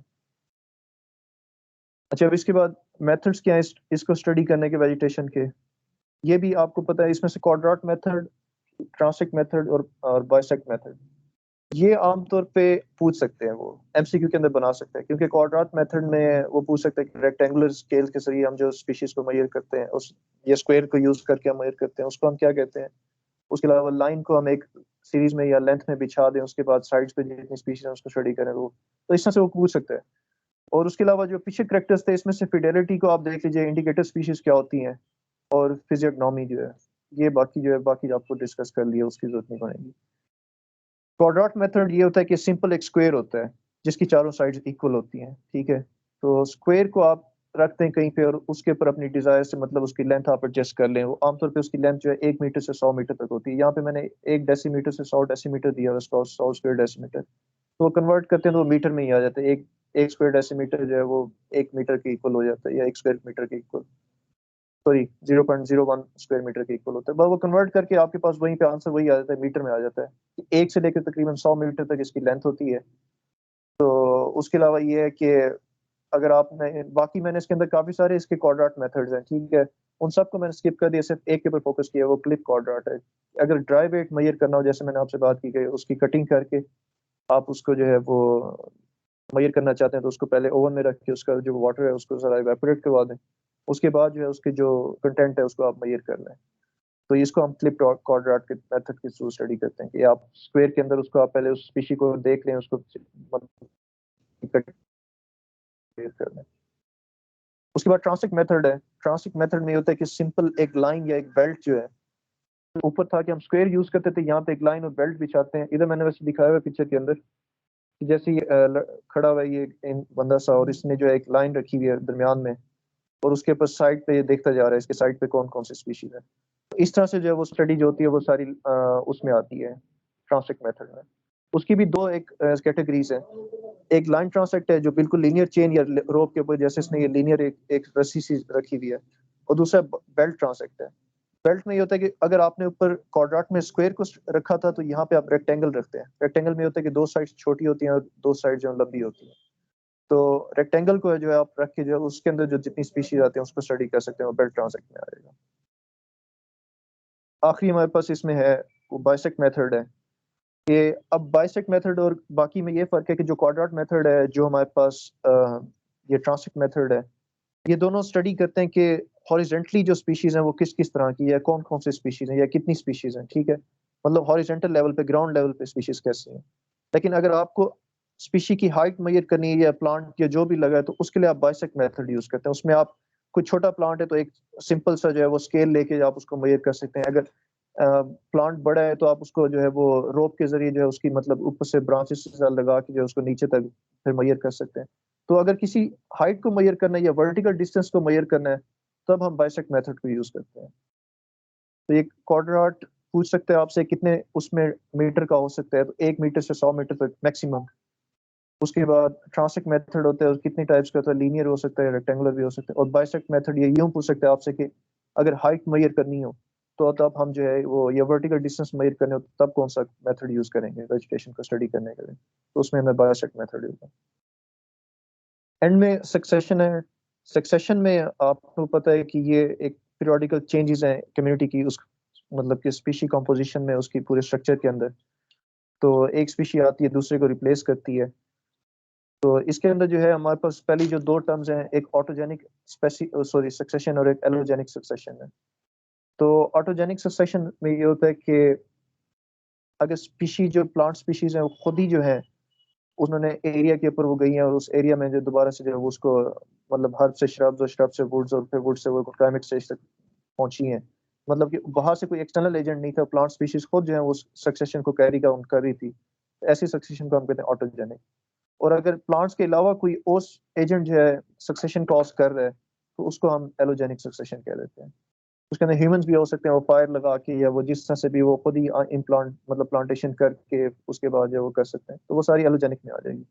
अच्छा, अब इसके बाद मेथड्स क्या है इसको स्टडी करने के वेजिटेशन के, ये भी आपको पता है, इसमें से क्वाड्राट मेथड, ट्रांसेक्ट मेथड और बाइसेक्ट मेथड, ये आमतौर पे पूछ सकते हैं, वो एमसीक्यू के अंदर बना सकते हैं, क्योंकि क्वाड्राट मेथड में वो पूछ सकते हैं कि रेक्टेंगुलर स्केल के जरिए हम जो स्पीशीज को मेजर करते हैं उस ये स्क्वायर को यूज करके हम मेजर करते हैं उसको हम क्या कहते हैं। उसके अलावा लाइन को हम एक सीरीज में या लेंथ में बिछा दें, उसके बाद साइड्स पे जितनी स्पीशीज है उसको स्टडी करें, वो तो इस तरह से वो पूछ सकते हैं। और उसके अलावा जो पीछे करेक्टर्स थे इसमें से फिडेलिटी को आप देख लीजिए, इंडिकेटर स्पीशीज क्या होती हैं, और फिजियोग्नोमी जो है ये बाकी जो है बाकी आपको डिस्कस कर लिया, उसकी जरूरत नहीं पड़ेगी। क्वाड्राट मेथड ये होता है कि सिंपल एक स्क्वायर होता है जिसकी चारों साइड्स इक्वल होती हैं, ठीक है। तो स्क्वायर को आप रखते हैं कहीं पे और उसके ऊपर अपनी डिजायर से मतलब उसकी लेंथ आप एडजस्ट कर लें, वो आमतौर पे उसकी लेंथ जो है 1 मीटर से 100 मीटर तक होती है। यहाँ पे मैंने 1 डेसीमीटर से 100 डेसीमीटर दिया है उसका, 100 स्क्वायर डेसीमीटर, तो वो कन्वर्ट करते हैं तो वो मीटर में ही आ जाता है। एक एक स्क्वायर डेसीमीटर जो है वो 1 मीटर के इक्वल हो जाता है, या 1 स्क्वायर मीटर के इक्वल, सॉरी 0.01 स्क्वायर मीटर के इक्वल होता है। बस वो कन्वर्ट करके आपके पास वहीं पे आंसर वही आ जाता है, मीटर में आ जाता है कि 1 से लेकर तकरीबन 100 मीटर तक इसकी लेंथ होती है। तो उसके अलावा ये है कि अगर आपने बाकी मैंने इसके अंदर काफी सारे इसके क्वाड्राट मेथड्स हैं, ठीक है, उन सबको मैंने स्किप कर दिया, सिर्फ एक के ऊपर फोकस किया, वो क्लिप क्वाड्राट है। अगर ड्राई वेट मेजर करना हो, जैसे मैंने आपसे बात की गई, उसकी कटिंग करके आप उसको जो है वो मेजर करना चाहते हैं तो उसको पहले ओवन में रख के उसका जो वाटर है उसको जरा इवेपोरेट करवा दें, उसके बाद जो है उसके जो कंटेंट है उसको आप मेजर कर लें। तो इसको हम फ्लिप क्वाड्राट के मेथड के थ्रू स्टडी करते हैं कि आप स्क्वायर के अंदर उसको आप पहले उस स्पीशी को देख लें, उसको कर लें। उसके बाद ट्रांसिक मेथड है। ट्रांसिक मेथड में ये होता है कि सिंपल एक लाइन या एक बेल्ट जो है, ऊपर था कि हम स्क्वायर यूज करते थे, यहाँ पे एक लाइन और बेल्ट बिछाते हैं। इधर मैंने वैसे दिखाया हुआ पिक्चर के अंदर कि जैसे ये खड़ा हुआ है ये बंदा सा, और इसने जो है एक लाइन रखी हुई है दरमियान में, और उसके ऊपर साइड पे ये देखता जा रहा है इसके साइड पे कौन कौन सी स्पीशीज है। तो इस तरह से जो है वो स्टडी जो होती है वो सारी उसमें आती है ट्रांसेक्ट मेथड में। उसकी भी दो एक कैटेगरीज है, एक लाइन ट्रांसेक्ट है जो बिल्कुल लीनियर चेन या रोप के ऊपर जैसे इसने ये लीनियर एक रस्सी सी रखी हुई है, और दूसरा बेल्ट ट्रांसेक्ट है। बेल्ट में ये होता है कि अगर आपने ऊपर क्वाड्रेट में स्क्वायर को रखा था तो यहाँ पे आप रेक्टेंगल रखते हैं। रेक्टेंगल में होता है कि दो साइड छोटी होती हैं और दो साइड जो है लंबी होती है। तो रेक्टेंगल को जो है आप रख के जो है उसके अंदर जो जितनी स्पीशीज आती हैं उसको स्टडी कर सकते हैं, वो बेल्ट ट्रांसेक्ट में आ जाएगा। आखिरी हमारे पास इसमें है वो बाइसेक्ट मेथड है। ये अब बाइसेक्ट मेथड और बाकी में ये फर्क है कि जो क्वाड्रेट मेथड है, जो हमारे पास ये ट्रांसेक्ट मेथड है, ये दोनों स्टडी करते हैं कि हॉरिजेंटली जो स्पीशीज हैं वो किस किस तरह की है, कौन कौन से स्पीशीज हैं या कितनी स्पीशीज हैं, ठीक है। मतलब हॉरिजेंटल लेवल पे, ग्राउंड लेवल पे स्पीशीज कैसी हैं। लेकिन अगर आपको स्पीशी की हाइट मेजर करनी है या प्लांट या जो भी लगा है तो उसके लिए आप बाइसेक्ट मेथड यूज करते हैं। उसमें आप कोई छोटा प्लांट है तो एक सिंपल सा जो है वो स्केल लेके आप उसको मेजर कर सकते हैं। अगर प्लांट बड़ा है तो आप उसको जो है वो रोप के जरिए जो है उसकी मतलब ऊपर से ब्रांचेस लगा के जो है उसको नीचे तक फिर मेजर कर सकते हैं। तो अगर किसी हाइट को मेजर करना है या वर्टिकल डिस्टेंस को मेजर करना है तब हम बाइसेक्ट मेथड को यूज करते हैं। तो एक क्वाड्रेट पूछ सकते हैं आपसे कितने उसमें मीटर का हो सकता है, तो 1 मीटर से 100 मीटर तक मैक्सिमम। उसके बाद ट्रांसेक्ट मेथड होता है, कितनी टाइप्स का होता है, लीनियर हो सकता है, रेक्टेंगुलर भी हो सकता है। और बाइसेक्ट मेथड ये यूं पूछ सकते हैं आपसे कि अगर हाइट मेजर करनी हो तो तब हम जो है वो या वर्टिकल डिस्टेंस मेजर करने हो तब कौन सा मेथड यूज करेंगे वेजिटेशन को स्टडी करने के लिए, तो उसमें हमें बाइसेक्ट मेथड यूज है। एंड में सक्सेशन है। सक्सेशन में आपको पता है कि ये एक पीरियोडिकल चेंजेस हैं कम्युनिटी की, उस मतलब कि स्पीशी कंपोजिशन में, उसकी पूरे स्ट्रक्चर के अंदर। तो एक स्पीशी आती है दूसरे को रिप्लेस करती है। तो इसके अंदर जो है हमारे पास पहली जो दो टर्म्स हैं, एक ऑटोजेनिक सक्सेशन और एक एलोजेनिक सक्सेशन है। तो ऑटोजेनिक सक्सेशन में ये होता है कि अगर स्पीशी जो प्लांट स्पीशीज है वो खुद ही जो है उन्होंने एरिया के ऊपर वो गई हैं और उस एरिया में जो दोबारा से जो है वो उसको मतलब हर्ब से श्रब्स और श्रब से वुड्स और फिर वुड से वो क्लाइमेट स्टेज तक पहुंची हैं। मतलब कि बाहर से कोई एक्सटर्नल एजेंट नहीं था, प्लांट स्पीशीज खुद जो है वो सक्सेशन को कैरी कर रही थी। ऐसी सक्सेशन को हम कहते हैं ऑटोजेनिक। और अगर प्लांट्स के अलावा कोई और एजेंट जो है सक्सेशन कॉज कर रहा है तो उसको हम एलोजेनिक सक्सेशन कह देते हैं। उसके अंदर ह्यूमंस भी हो सकते हैं, वो फायर लगा के या वो जिस तरह से भी वो खुद ही इम्प्लांट मतलब प्लांटेशन करके उसके बाद जो वो कर सकते हैं, तो वो सारी एलोजेनिक में आ जाएगी।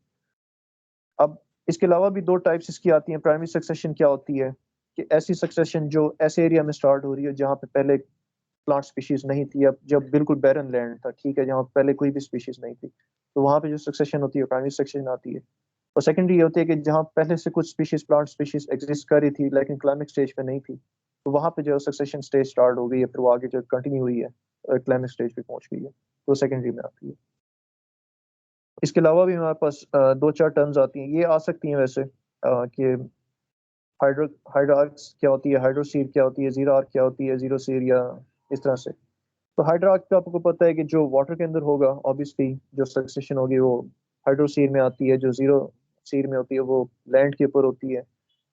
अब इसके अलावा भी दो टाइप्स इसकी आती हैं। प्राइमरी सक्सेशन क्या होती है कि ऐसी सक्सेशन जो ऐसे एरिया में स्टार्ट हो रही है जहाँ पे पहले प्लांट स्पीशीज नहीं थी, अब जब बिल्कुल बैरन लैंड था, ठीक है, जहाँ पहले कोई भी स्पीशीज नहीं थी, तो वहां पे जो सक्सेशन होती है प्राइमरी सक्सेशन आती है। और सेकेंडरी ये होती है कि जहाँ पहले से कुछ स्पीशीज प्लांट स्पीशीज एग्जिस्ट कर रही थी लेकिन क्लाइमेक्स स्टेज पे नहीं थी, तो वहां पे जो सक्सेशन स्टेज स्टार्ट हो गई है, फिर वो आगे जो कंटिन्यू हुई है क्लाइमेक्स स्टेज पे पहुंच गई है, तो सेकेंडरी में आती है। इसके अलावा भी हमारे पास दो चार टर्म्स आती हैं, ये आ सकती हैं वैसे कि हाइड्रो हाइड्रार्क्स क्या होती है, हाइड्रोसीर क्या होती है, जीरा आर्क क्या होती है, जीरो सीर या इस तरह से। तो हाइड्रार्क का आपको पता है कि जो वाटर के अंदर होगा ऑब्वियसली जो सक्सेशन होगी वो हाइड्रोसीर में आती है, जो जीरो सीर में होती है वो लैंड के ऊपर होती है।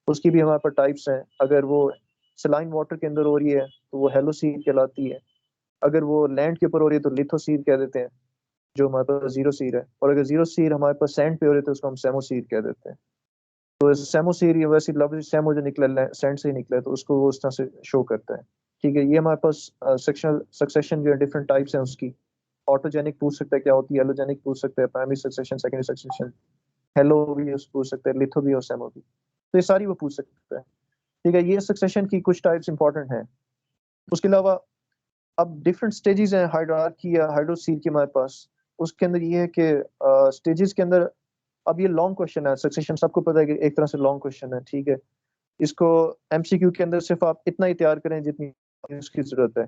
उसकी भी हमारे पास टाइप्स हैं। अगर वो सलाइन वाटर के अंदर हो रही है तो वो हेलोसीर कहलाती है। अगर वो लैंड के ऊपर हो रही है तो लिथोसीर कह देते हैं, जो हमारे पास जीरो सीर है। और अगर जीरो सीर हमारे पास सैंड पे हो रही है तो उसको हम सेमोसीर कह देते हैं। तो सेमोसीर ये वैसे लफ्ज सेमो जो निकला सैंड से ही निकला है तो उसको वो उस तरह से शो करता है। ठीक है, ये हमारे पास सेक्शनल सक्सेशन जो है डिफरेंट टाइप्स हैं उसकी। ऑटोजेनिक पूछ सकता है क्या होती है, एलोजेनिक पूछ सकता है, primary succession, secondary succession, hello भी पूछ सकते हैं, लिथो भी और सेमो भी, तो ये सारी वो पूछ सकता है। ठीक है, ये सक्सेशन की कुछ टाइप्स इंपॉर्टेंट हैं। उसके अलावा अब डिफरेंट स्टेजेस हैं हाइड्रार्की या हाइड्रोसील के हमारे पास। उसके अंदर ये है कि स्टेजेस के अंदर, अब ये लॉन्ग क्वेश्चन है, सक्सेशन सबको पता है कि एक तरह से लॉन्ग क्वेश्चन है, ठीक है। इसको एमसीक्यू के अंदर सिर्फ आप इतना ही तैयार करें जितनी उसकी जरूरत है।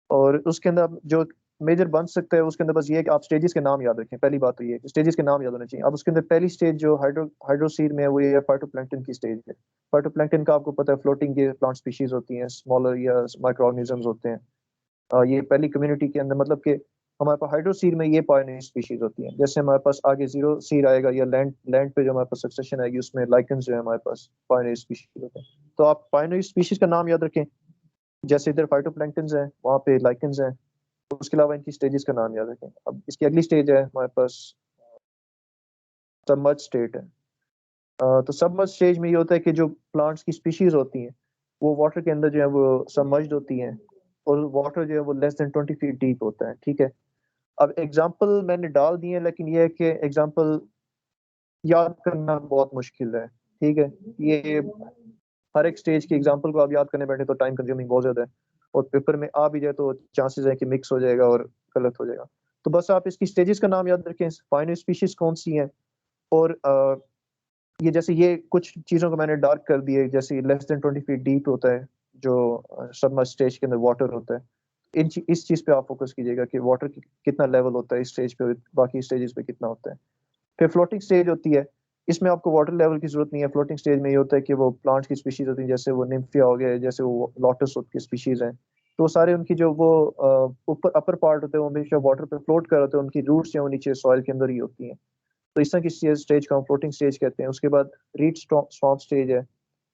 और उसके अंदर जो मेजर बन सकता है उसके अंदर बस ये है कि आप स्टेजेस के नाम याद रखें। पहली बात तो ये है स्टेजेस के नाम याद होने चाहिए। अब उसके अंदर पहली स्टेज जो हाइड्रोसील में है वो ये फाइटोप्लैंक्टन की स्टेज है। फाइटोप्लैंक्टन का आपको पता है फ्लोटिंग के प्लांट स्पीशीज होती हैं, स्मॉलर या माइक्रो ऑर्गेनिजम्स होते हैं। ये पहली कम्युनिटी के अंदर मतलब कि हमारे पास हाइड्रोसील में ये पायोनियर स्पीशीज होती हैं। जैसे हमारे पास आगे जीरो सीर आएगा या लैंड लैंड पे जो हमारे पास सक्सेशन आएगी उसमें लाइकन्स जो है हमारे पास पायोनियर स्पीशीज होते हैं। तो आप पायोनियर स्पीशीज का नाम याद रखें, जैसे इधर फाइटोप्लैंक्टन्स हैं वहाँ पे लाइकन्स हैं। उसके अलावा इनकी स्टेजेस का नाम याद रखें। अब इसकी अगली स्टेज है हमारे पास सबमर्ज स्टेट है। तो सबमर्ज स्टेज में ये होता है कि जो प्लांट्स की स्पीशीज होती हैं वो वाटर के अंदर जो है वो सबमर्ज्ड होती हैं और वाटर जो है वो लेस देन 20 फीट डीप होता है, ठीक है। अब एग्जाम्पल मैंने डाल दिए हैं लेकिन ये है कि एग्जाम्पल याद करना बहुत मुश्किल है, ठीक है। ये हर एक स्टेज की एग्जाम्पल को आप याद करने बैठे तो टाइम कंज्यूमिंग बहुत ज्यादा है। और पेपर में आ भी जाए तो चांसेस है कि मिक्स हो जाएगा और गलत हो जाएगा। तो बस आप इसकी स्टेजेस का नाम याद रखें, फाइनल स्पीशीज कौन सी हैं, और ये जैसे ये कुछ चीज़ों को मैंने डार्क कर दिया है, जैसे लेस देन 20 फीट डीप होता है जो सबमर्ज स्टेज के अंदर वाटर होता है। इस चीज़ पे आप फोकस कीजिएगा कि वाटर कितना लेवल होता है इस स्टेज पे, बाकी स्टेजेस पे कितना होता है। फिर फ्लोटिंग स्टेज होती है, इसमें आपको वाटर लेवल की जरूरत नहीं है। फ्लोटिंग स्टेज में ये होता है कि वो प्लांट की स्पीशीज होती है, जैसे वो निम्फिया हो गया, जैसे वो लोटस की स्पीशीज हैं, तो सारे उनकी जो वो ऊपर अपर पार्ट होते हैं वो हमेशा वाटर पे फ्लोट कर होते हैं, उनकी रूट्स जो नीचे सॉइल के अंदर ही होती हैं। तो इस तरह की स्टेज को हम फ्लोटिंग स्टेज कहते हैं। उसके बाद रीड स्वॉम्प स्टेज है,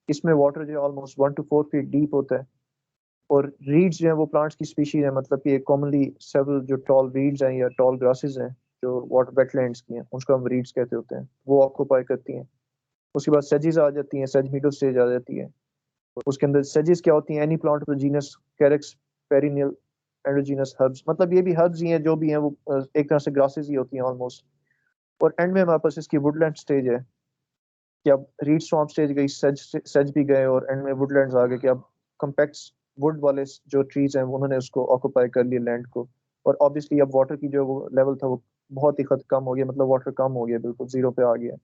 इसमें वाटर जो ऑलमोस्ट 1 to 4 फीट डीप होता है, और रीड्स जो है वो प्लांट्स की स्पीशीज है, मतलब कि कॉमनली सेवरल जो टॉल रीड्स हैं या टॉल ग्रासेस हैं जो वाटर वेटलैंड्स की हैं, उसको हम रीड्स कहते होते हैं, वो ऑक्यूपाई करती हैं। उसके बाद सेजिस आ जाती हैं, सेज मीडो स्टेज आ जाती है। उसके अंदर सेजिस क्या होती हैं, any plant of the genus Carex perennial endogenous herbs, मतलब ये भी हर्ब्स ही हैं, जो भी हैं वो एक तरह से ग्रासेस ही होती हैं ऑलमोस्ट। और एंड में हमारे पास इसकी वुडलैंड स्टेज है कि अब रीड स्वॉम्प स्टेज गई, सज सज भी गए, और एंड में वुडलैंड्स आ गए कि अब कम्पैक्ट वुड वाले जो ट्रीज हैं उन्होंने उसको ऑक्यूपाई कर लिया लैंड को। और ऑब्वियसली अब वाटर की जो वो लेवल था वो बहुत ही खत कम हो गया, मतलब वाटर कम हो गया, बिल्कुल जीरो पे आ गया।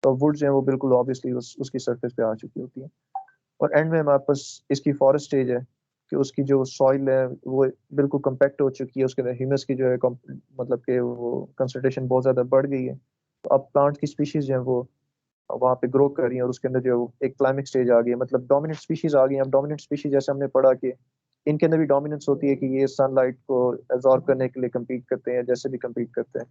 तो वुड जो है वो बिल्कुल ऑब्वियसली उसकी सरफेस पे आ चुकी होती है। और एंड में हमारे पास इसकी फॉरेस्ट स्टेज है कि उसकी जो सॉइल है वो बिल्कुल कम्पैक्ट हो चुकी है, उसके अंदर ह्यूमस की जो है मतलब कि वो कंसंट्रेशन बहुत ज्यादा बढ़ गई है। तो अब प्लांट की स्पीशीज जो है वो वहां पे ग्रो कर रही है, और उसके अंदर जो एक क्लाइमेक्स स्टेज आ गई है, मतलब डोमिनेंट स्पीशीज आ गई है। अब डोमिनेंट स्पीशीज जैसे हमने पढ़ा कि इनके अंदर भी डोमिनेंस होती है कि ये सनलाइट को एब्जॉर्ब करने के लिए कम्पीट करते हैं, जैसे भी कम्पीट करते हैं।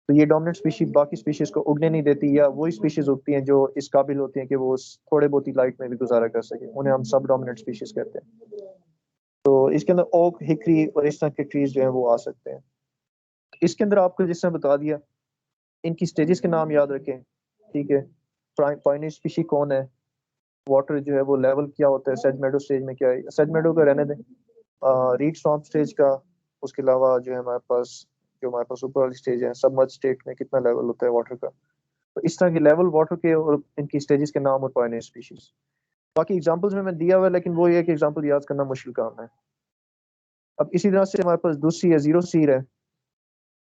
तो ये डोमिनेंट स्पीशीज बाकी स्पीशीज को उगने नहीं देती, या वही स्पीशीज उगती हैं जो इस काबिल होती हैं कि वो थोड़े बहुत ही लाइट में भी गुजारा कर सके, उन्हें हम सब डोमिनेंट स्पीशीज कहते हैं। तो इसके अंदर ओक, हिकरी और इस तरह के ट्रीज जो है वो आ सकते हैं। इसके अंदर आपको जिसने बता दिया, इनकी स्टेजेस के नाम याद रखें, ठीक है। प्राइमरी स्पीशी कौन है, वाटर जो है वो लेवल क्या होता है, सेज मेडो स्टेज में क्या है, सेज मेडो का रहने दें, रीड स्वॉम्प स्टेज का। उसके अलावा जो है हमारे पास ऊपर वाली स्टेज है, सबमर्ज स्टेट में कितना लेवल होता है वाटर का। तो इस तरह के लेवल वाटर के और इनकी स्टेजेस के नाम और पाइनरी स्पीशीज। बाकी एग्जांपल्स में मैं दिया हुआ है, लेकिन वो ये कि एग्जांपल याद करना मुश्किल काम है। अब इसी तरह से हमारे पास दूसरी है जीरो सीर है,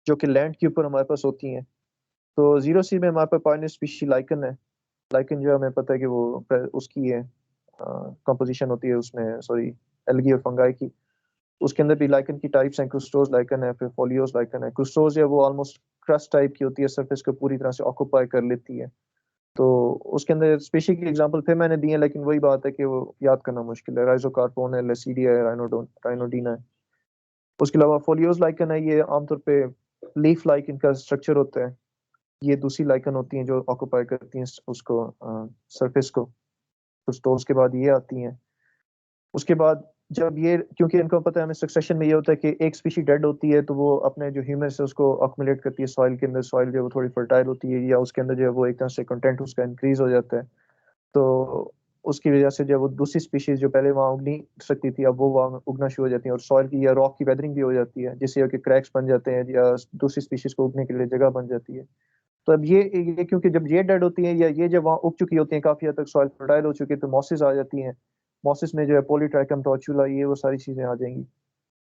जो कि लैंड के ऊपर हमारे पास होती हैं। तो जीरो सीर में हमारे पास पाइनरी स्पीशी लाइकन है। लाइकन जो है हमें पता है कि वो उसकी है कंपोजिशन होती है उसमें, सॉरी, एल्गी और फंगाई की। उसके अंदर भी लाइकन की टाइप्स हैं, क्रुस्टोज लाइकन है, फिर फोलियोस लाइकन है। क्रुस्टोज है वो ऑलमोस्ट क्रस्ट टाइप की होती है, सरफेस को पूरी तरह से ऑक्यूपाई कर लेती है। तो उसके अंदर स्पीशी की एग्जांपल फिर मैंने दी है, लेकिन वही बात है कि वो याद करना मुश्किल है। राइजोकार्पोन है, लेसीडिया है, राइनोडीना है। उसके अलावा फोलियोस लाइकन है, ये आमतौर पे लीफ लाइक इनका स्ट्रक्चर होता है। ये दूसरी लाइकन होती हैं जो ऑक्यूपाई करती हैं उसको, सरफेस को। क्रुस्टोज के बाद ये आती हैं। उसके बाद जब ये, क्योंकि इनको पता है हमें सक्सेशन में ये होता है कि एक स्पीशी डेड होती है तो वो अपने जो ह्यूमस है उसको अक्मुलेट करती है सॉइल के अंदर, सॉइल जो है वो थोड़ी फर्टाइल होती है, या उसके अंदर जो है वो एक तरह से कंटेंट उसका इंक्रीज हो जाता है। तो उसकी वजह से जो है वो दूसरी स्पीशीज जो पहले वहां उग नहीं सकती थी, अब वो वहां उगना शुरू हो जाती है, और सॉइल की या रॉक की वेदरिंग भी हो जाती है, जिससे कि क्रैक्स बन जाते हैं या दूसरी स्पीशीज को उगने के लिए जगह बन जाती है। तो अब ये क्योंकि जब ये डेड होती है या ये जब वहां उग चुकी होती है, काफी हद तक सॉइल फर्टाइल हो चुकी है, तो मॉसिस आ जाती हैं। मॉसिस में जो है पॉलीट्राइकम टॉर्चुला, ये वो सारी चीजें आ जाएंगी।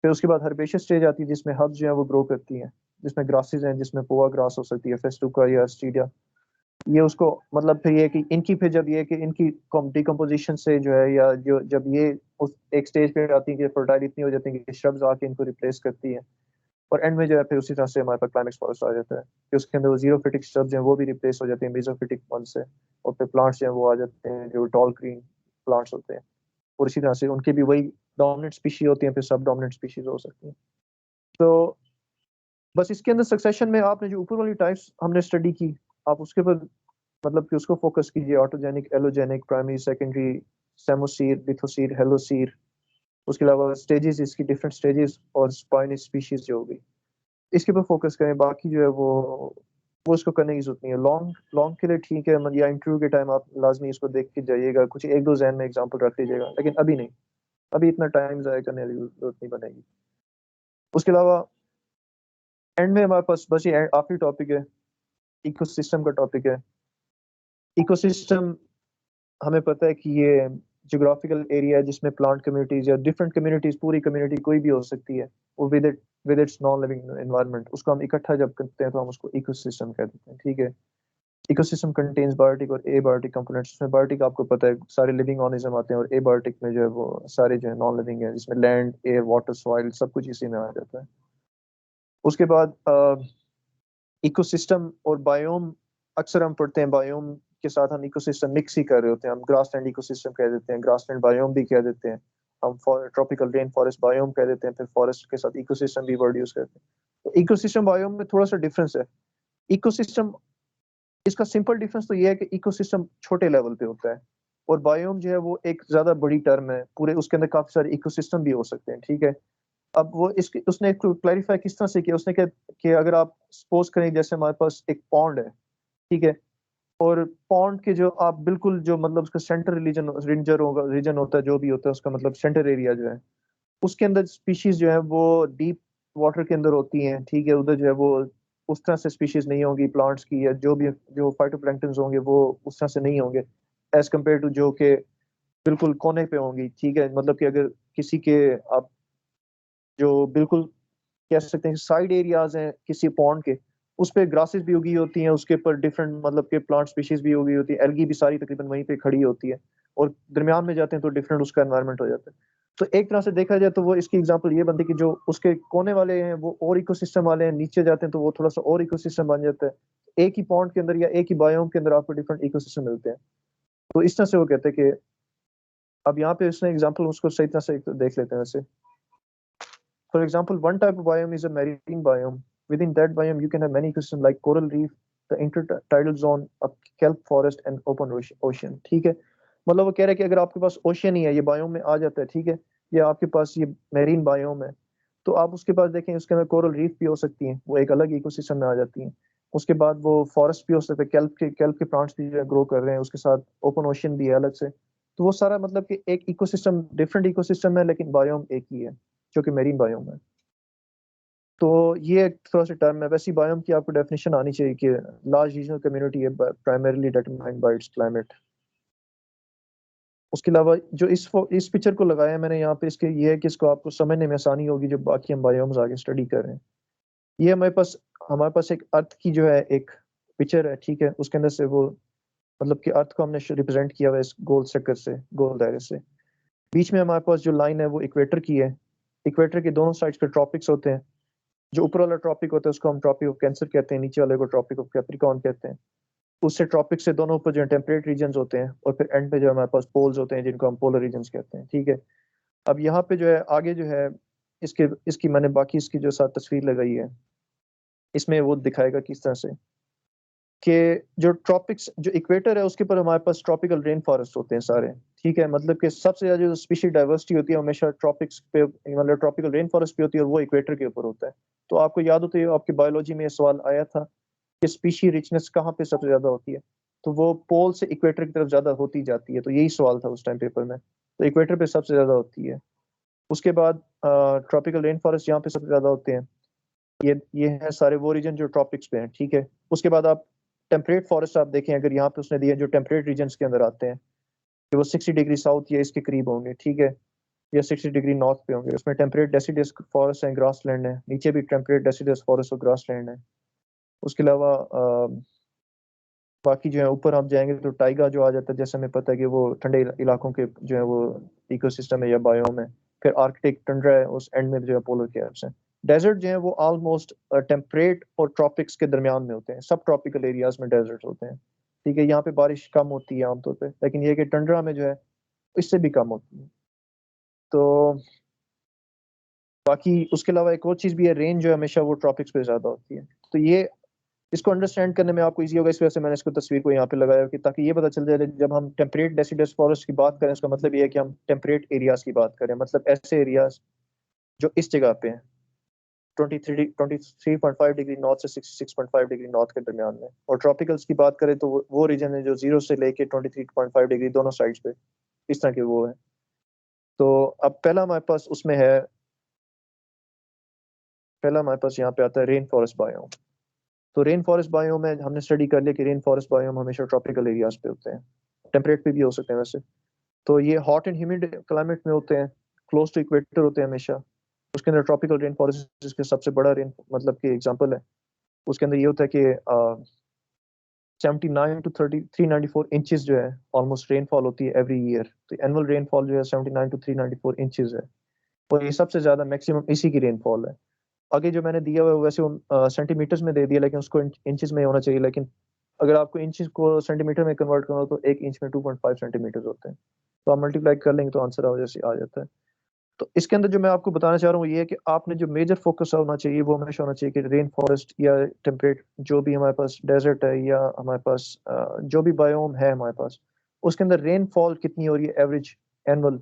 फिर उसके बाद हर्बेशियस स्टेज आती है जिसमें हर्ब्स जो है वो ग्रो करती हैं, जिसमें ग्रासेस हैं, जिसमें पोआ ग्रास हो सकती है, फेस्टुका या स्टीडिया। ये उसको मतलब फिर ये कि इनकी फिर जब ये कि इनकी डिकम्पोजिशन से जो है, या जो जब ये उस एक स्टेज पे आती है कि फर्टाइल इतनी हो जाती है कि श्रब्स आके इनको रिप्लेस करती है। और एंड में जो है फिर उसी तरह से हमारे पास क्लाइमेक्स फॉरेस्ट आ जाता है कि उसके अंदर वो जीरोफिटिक श्रब्स हैं वो भी रिप्लेस हो जाते हैं मेसोफिटिक वन से, और फिर प्लांट्स हैं वो आ जाते हैं जो टॉल ग्रीन प्लांट्स होते हैं। और इसी तरह से उनकी भी वही डोमिनेंट स्पीशी होती हैं, फिर सब डोमिनेंट स्पीशीज हो सकती हैं। तो बस इसके अंदर सक्सेशन में आपने जो ऊपर वाली टाइप्स हमने स्टडी की, आप उसके पर मतलब कि उसको फोकस कीजिए, ऑटोजेनिक, एलोजेनिक, प्राइमरी, सेकेंडरी, सेमोसीर, लिथोसीर, हेलोसीर। उसके अलावा स्टेजेस, इसकी डिफरेंट स्टेजेस, और स्पाइनस स्पीशीज जो होगी, इसके ऊपर फोकस करें। बाकी जो है वो इसको करने की जरूरत नहीं है। लॉन्ग लॉन्ग के लिए ठीक है, मतलब या इंटरव्यू के टाइम आप लाजमी इसको देख के जाइएगा, कुछ एक दो जहन में एग्जांपल रख लीजिएगा, लेकिन अभी नहीं, अभी इतना टाइम जाया करने की जरूरत नहीं बनेगी। उसके अलावा एंड में हमारे पास बस ये आखिरी टॉपिक है, इकोसिस्टम का टॉपिक है। इकोसिस्टम हमें पता है कि ये जियोग्राफिकल एरिया है जिसमें प्लांट कम्युनिटीज या डिफरेंट कम्युनिटीज, पूरी कम्युनिटी कोई भी हो सकती है, वो with its non living environment, उसको हम इकट्ठा जब करते हैं तो हम उसको इकोसिस्टम कह देते हैं, ठीक है। इकोसिस्टम कंटेन्स बायोटिक और एबायोटिक कंपोनेंट्स। इसमें बायोटिक आपको पता है सारे लिविंग ऑर्गेनिज्म आते हैं, और एबायोटिक में जो है वो सारे जो है नॉन लिविंग है, जिसमें लैंड, एयर, वाटर, सॉइल सब कुछ इसी में आ जाता है। उसके बाद इकोसिस्टम और बायोम, अक्सर हम पढ़ते हैं बायोम के साथ हम इकोसिस्टम मिक्स ही कर रहे होते हैं, हम ग्रासलैंड इकोसिस्टम कह देते हैं, ग्रासलैंड बायोम भी कह देते हैं, हम ट्रॉपिकल रेन फॉरेस्ट बायोम कह देते हैं, फिर फॉरेस्ट के साथ इकोसिस्टम भी वर्ड यूज करते हैं। तो इकोसिस्टम बायोम में थोड़ा सा डिफरेंस है। इकोसिस्टम, इसका सिंपल डिफरेंस तो ये है कि इकोसिस्टम छोटे लेवल पे होता है, और बायोम जो है वो एक ज्यादा बड़ी टर्म है, पूरे उसके अंदर काफी सारे इकोसिस्टम भी हो सकते हैं, ठीक है। अब वो इसके उसने क्लैरिफाई किस तरह से किया, उसने कहा कि अगर आप सपोज करें जैसे हमारे पास एक पॉन्ड है, ठीक है, और पॉन्ड के जो आप बिल्कुल जो मतलब उसका सेंटर रीजन होता है, जो भी होता है उसका मतलब सेंटर एरिया जो है, उसके अंदर स्पीशीज जो है वो डीप वाटर के अंदर होती हैं, ठीक है। उधर जो है वो उस तरह से स्पीशीज नहीं होंगी प्लांट्स की, या जो भी जो फाइटोप्लैंक्टन्स होंगे वो उस तरह से नहीं होंगे एज कम्पेयर टू जो कि बिल्कुल कोने पे होंगी, ठीक है। मतलब कि अगर किसी के आप जो बिल्कुल कह सकते हैं साइड एरियाज हैं किसी पॉन्ड के, उस पे ग्रासेस भी उगी होती हैं, उसके ऊपर डिफरेंट मतलब के प्लांट स्पीशीज भी उगी होती है, एल्गी भी सारी तकरीबन वहीं पे खड़ी होती है, और दरमियान में जाते हैं तो डिफरेंट उसका एनवायरनमेंट हो जाता है। तो एक तरह से देखा जाए तो वो इसकी एग्जांपल ये बनती है कि जो उसके कोने वाले हैं वो और इकोसिस्टम वाले हैं, नीचे जाते हैं तो वो थोड़ा सा और इकोसिस्टम बन जाता है। एक ही पॉन्ड के अंदर या एक ही बायोम के अंदर आपको डिफरेंट इकोसिस्टम मिलते हैं। तो इस तरह से वो कहते हैं कि अब यहाँ पे उसने एग्जाम्पल उसको सही तरह से देख लेते हैं वैसे। For example, one type of biome is a marine biome. Within that biome, you can have many ecosystems like coral reef, the intertidal zone, a kelp forest, and open ocean. ठीक है, मतलब वो कह रहा है कि अगर आपके पास ओशियन ही है, ये बायोम में आ जाता है, ठीक है, या आपके पास ये मेरीन बायोम है, तो आप उसके पास देखें उसके अंदर कोरल रीफ भी हो सकती हैं, वो एक अलग इकोसिस्टम में आ जाती हैं। उसके बाद वो फॉरेस्ट भी हो सकते हैं, केल्प के प्लांट्स भी ग्रो कर रहे हैं, उसके साथ ओपन ओशन भी है अलग से। तो वो सारा मतलब कि एक इकोसिस्टम, डिफरेंट इकोसिस्टम है, लेकिन बायोम एक ही है जो कि मेरीन बायोम है। तो ये एक थोड़ा सा टर्म है। वैसी बायोम की आपको डेफिनेशन आनी चाहिए कि लार्ज रीजनल कम्युनिटी है primarily determined by it's climate. उसके अलावा जो इस पिक्चर को लगाया है मैंने यहाँ पे, इसके ये है कि इसको आपको समझने में आसानी होगी जब बाकी हम बायोम्स आगे स्टडी कर रहे हैं। ये हमारे पास एक अर्थ की जो है एक पिक्चर है, ठीक है। उसके अंदर से वो मतलब कि अर्थ को हमने रिप्रेजेंट किया हुआ है इस गोल चक्कर से, गोल दायरे से। बीच में हमारे पास जो लाइन है वो इक्वेटर की है। इक्वेटर के दोनों साइड्स पे ट्रॉपिक्स होते हैं। जो ऊपर वाला ट्रॉपिक होता है उसको हम ट्रॉपिक ऑफ कैंसर कहते हैं, नीचे वाले को ट्रॉपिक ऑफ कैप्रिकॉर्न कहते हैं। उससे ट्रॉपिक से दोनों ऊपर जो है टेम्परेट रीजन होते हैं, और फिर एंड पे जो है हमारे पास पोल्स होते हैं जिनको हम पोलर रीजन कहते हैं, ठीक है। अब यहाँ पे जो है आगे जो है इसके इसकी मैंने बाकी इसकी जो साथ तस्वीर लगाई है, इसमें वो दिखाएगा किस तरह से कि जो ट्रॉपिक्स, जो इक्वेटर है उसके ऊपर हमारे पास ट्रॉपिकल रेन फॉरेस्ट होते हैं सारे, ठीक है। मतलब कि सबसे ज्यादा जो स्पीशीज डाइवर्सिटी होती है हमेशा ट्रॉपिक्स पे, मतलब ट्रॉपिकल रेन फॉरेस्ट पे होती है, और वो इक्वेटर के ऊपर होता है। तो आपको याद होता है आपकी बायोलॉजी में ये सवाल आया था कि स्पीशी रिचनेस कहाँ पे सबसे ज्यादा होती है, तो वो पोल से इक्वेटर की तरफ ज्यादा होती जाती है। तो यही सवाल था उस टाइम पेपर में, तो इक्वेटर पे सबसे ज्यादा होती है। उसके बाद ट्रॉपिकल रेन फॉरेस्ट यहाँ पे सबसे ज्यादा होते हैं। ये है सारे वो रीजन जो ट्रॉपिक्स पे हैं, ठीक है। उसके बाद आप टेम्परेट फॉरेस्ट आप देखें, अगर यहाँ पे उसने दिए जो टेम्परेट रीजन के अंदर आते हैं, कि वो 60 डिग्री साउथ या इसके करीब होंगे, ठीक है, या 60 डिग्री नॉर्थ पे होंगे। उसमें टेम्परेट डेसिडस फॉरेस्ट है, ग्रास लैंड है, नीचे भी टेम्परेट डेसिडस फॉरेस्ट और ग्रास लैंड है। उसके अलावा बाकी जो है ऊपर आप जाएंगे तो टाइगा जो आ जाता है, जैसे हमें पता है कि वो ठंडे इलाकों के जो है वो इकोसिस्टम है या बायोम है। फिर आर्कटिक टंड्रा है, उस एंड में जो है पोलर कैप्स हैं। डेजर्ट जो है वो ऑलमोस्ट टेम्परेट और ट्रॉपिक्स के दरमियान में होते हैं, सब ट्रॉपिकल एरियाज में डेजर्ट होते हैं, ठीक है। यहाँ पे बारिश कम होती है आमतौर पे, लेकिन ये कि टंड्रा में जो है इससे भी कम होती है। तो बाकी उसके अलावा एक और चीज भी है, रेन जो है हमेशा वो ट्रॉपिक्स पे ज्यादा होती है। तो ये इसको अंडरस्टैंड करने में आपको इजी होगा, इस वजह से मैंने इसको तस्वीर को यहाँ पे लगाया कि ताकि ये पता चल जाए जब हम टेम्परेट डेसिडस फॉरेस्ट की बात करें, इसका मतलब ये है कि हम टेम्परेट एरियाज की बात करें, मतलब ऐसे एरियाज जो इस जगह पे हैं 23.5 डिग्री नॉर्थ से 66.5 डिग्री नॉर्थ के दरमियान में। और ट्रॉपिकल्स की बात करें तो वो रीजन है जो 0 से लेके 23.5 डिग्री दोनों साइड्स पे इस तरह के वो है। तो अब पहला हमारे पास यहाँ पे आता है रेन फॉरेस्ट बायोम। तो रेन फॉरेस्ट बायोम में हमने स्टडी कर लिया कि रेन फॉरेस्ट बायोम हमेशा ट्रॉपिकल एरियाज पे होते हैं, टेम्परेट पे भी हो सकते हैं वैसे। तो ये हॉट एंड ह्यूमिड क्लाइमेट में होते हैं, क्लोज टू इक्वेटर होते हैं हमेशा। उसके अंदर ट्रॉपिकल रेन फॉरेस्ट जिसके सबसे बड़ा रेन मतलब कि एग्जांपल है, उसके अंदर ये होता है कि 79 टू 394 इंचेस जो है ऑलमोस्ट रेनफॉल होती है एवरी ईयर। तो एनुअल रेनफॉल जो है 79 टू 394 इंचेस है, और ये सबसे ज्यादा मैक्सिमम इसी की रेनफॉल है। आगे जो मैंने दिया हुआ है वैसे सेंटीमीटर्स में दे दिया, लेकिन उसको इंचेस में होना चाहिए। लेकिन अगर आपको इंचेस को सेंटीमीटर में कन्वर्ट करना हो तो एक इंच में 2.5 सेंटीमीटर होते हैं। तो आप मल्टीप्लाई कर लेंगे तो आंसर जैसे आ जाता है। तो इसके अंदर जो मैं आपको बताना चाह रहा हूँ ये है कि आपने जो मेजर फोकस होना चाहिए वो हमेशा होना चाहिए कि रेन फॉरेस्ट या टेम्परेट जो भी हमारे पास डेजर्ट है या हमारे पास जो भी बायोम है हमारे पास, उसके अंदर रेनफॉल कितनी हो रही है एवरेज एनुअल,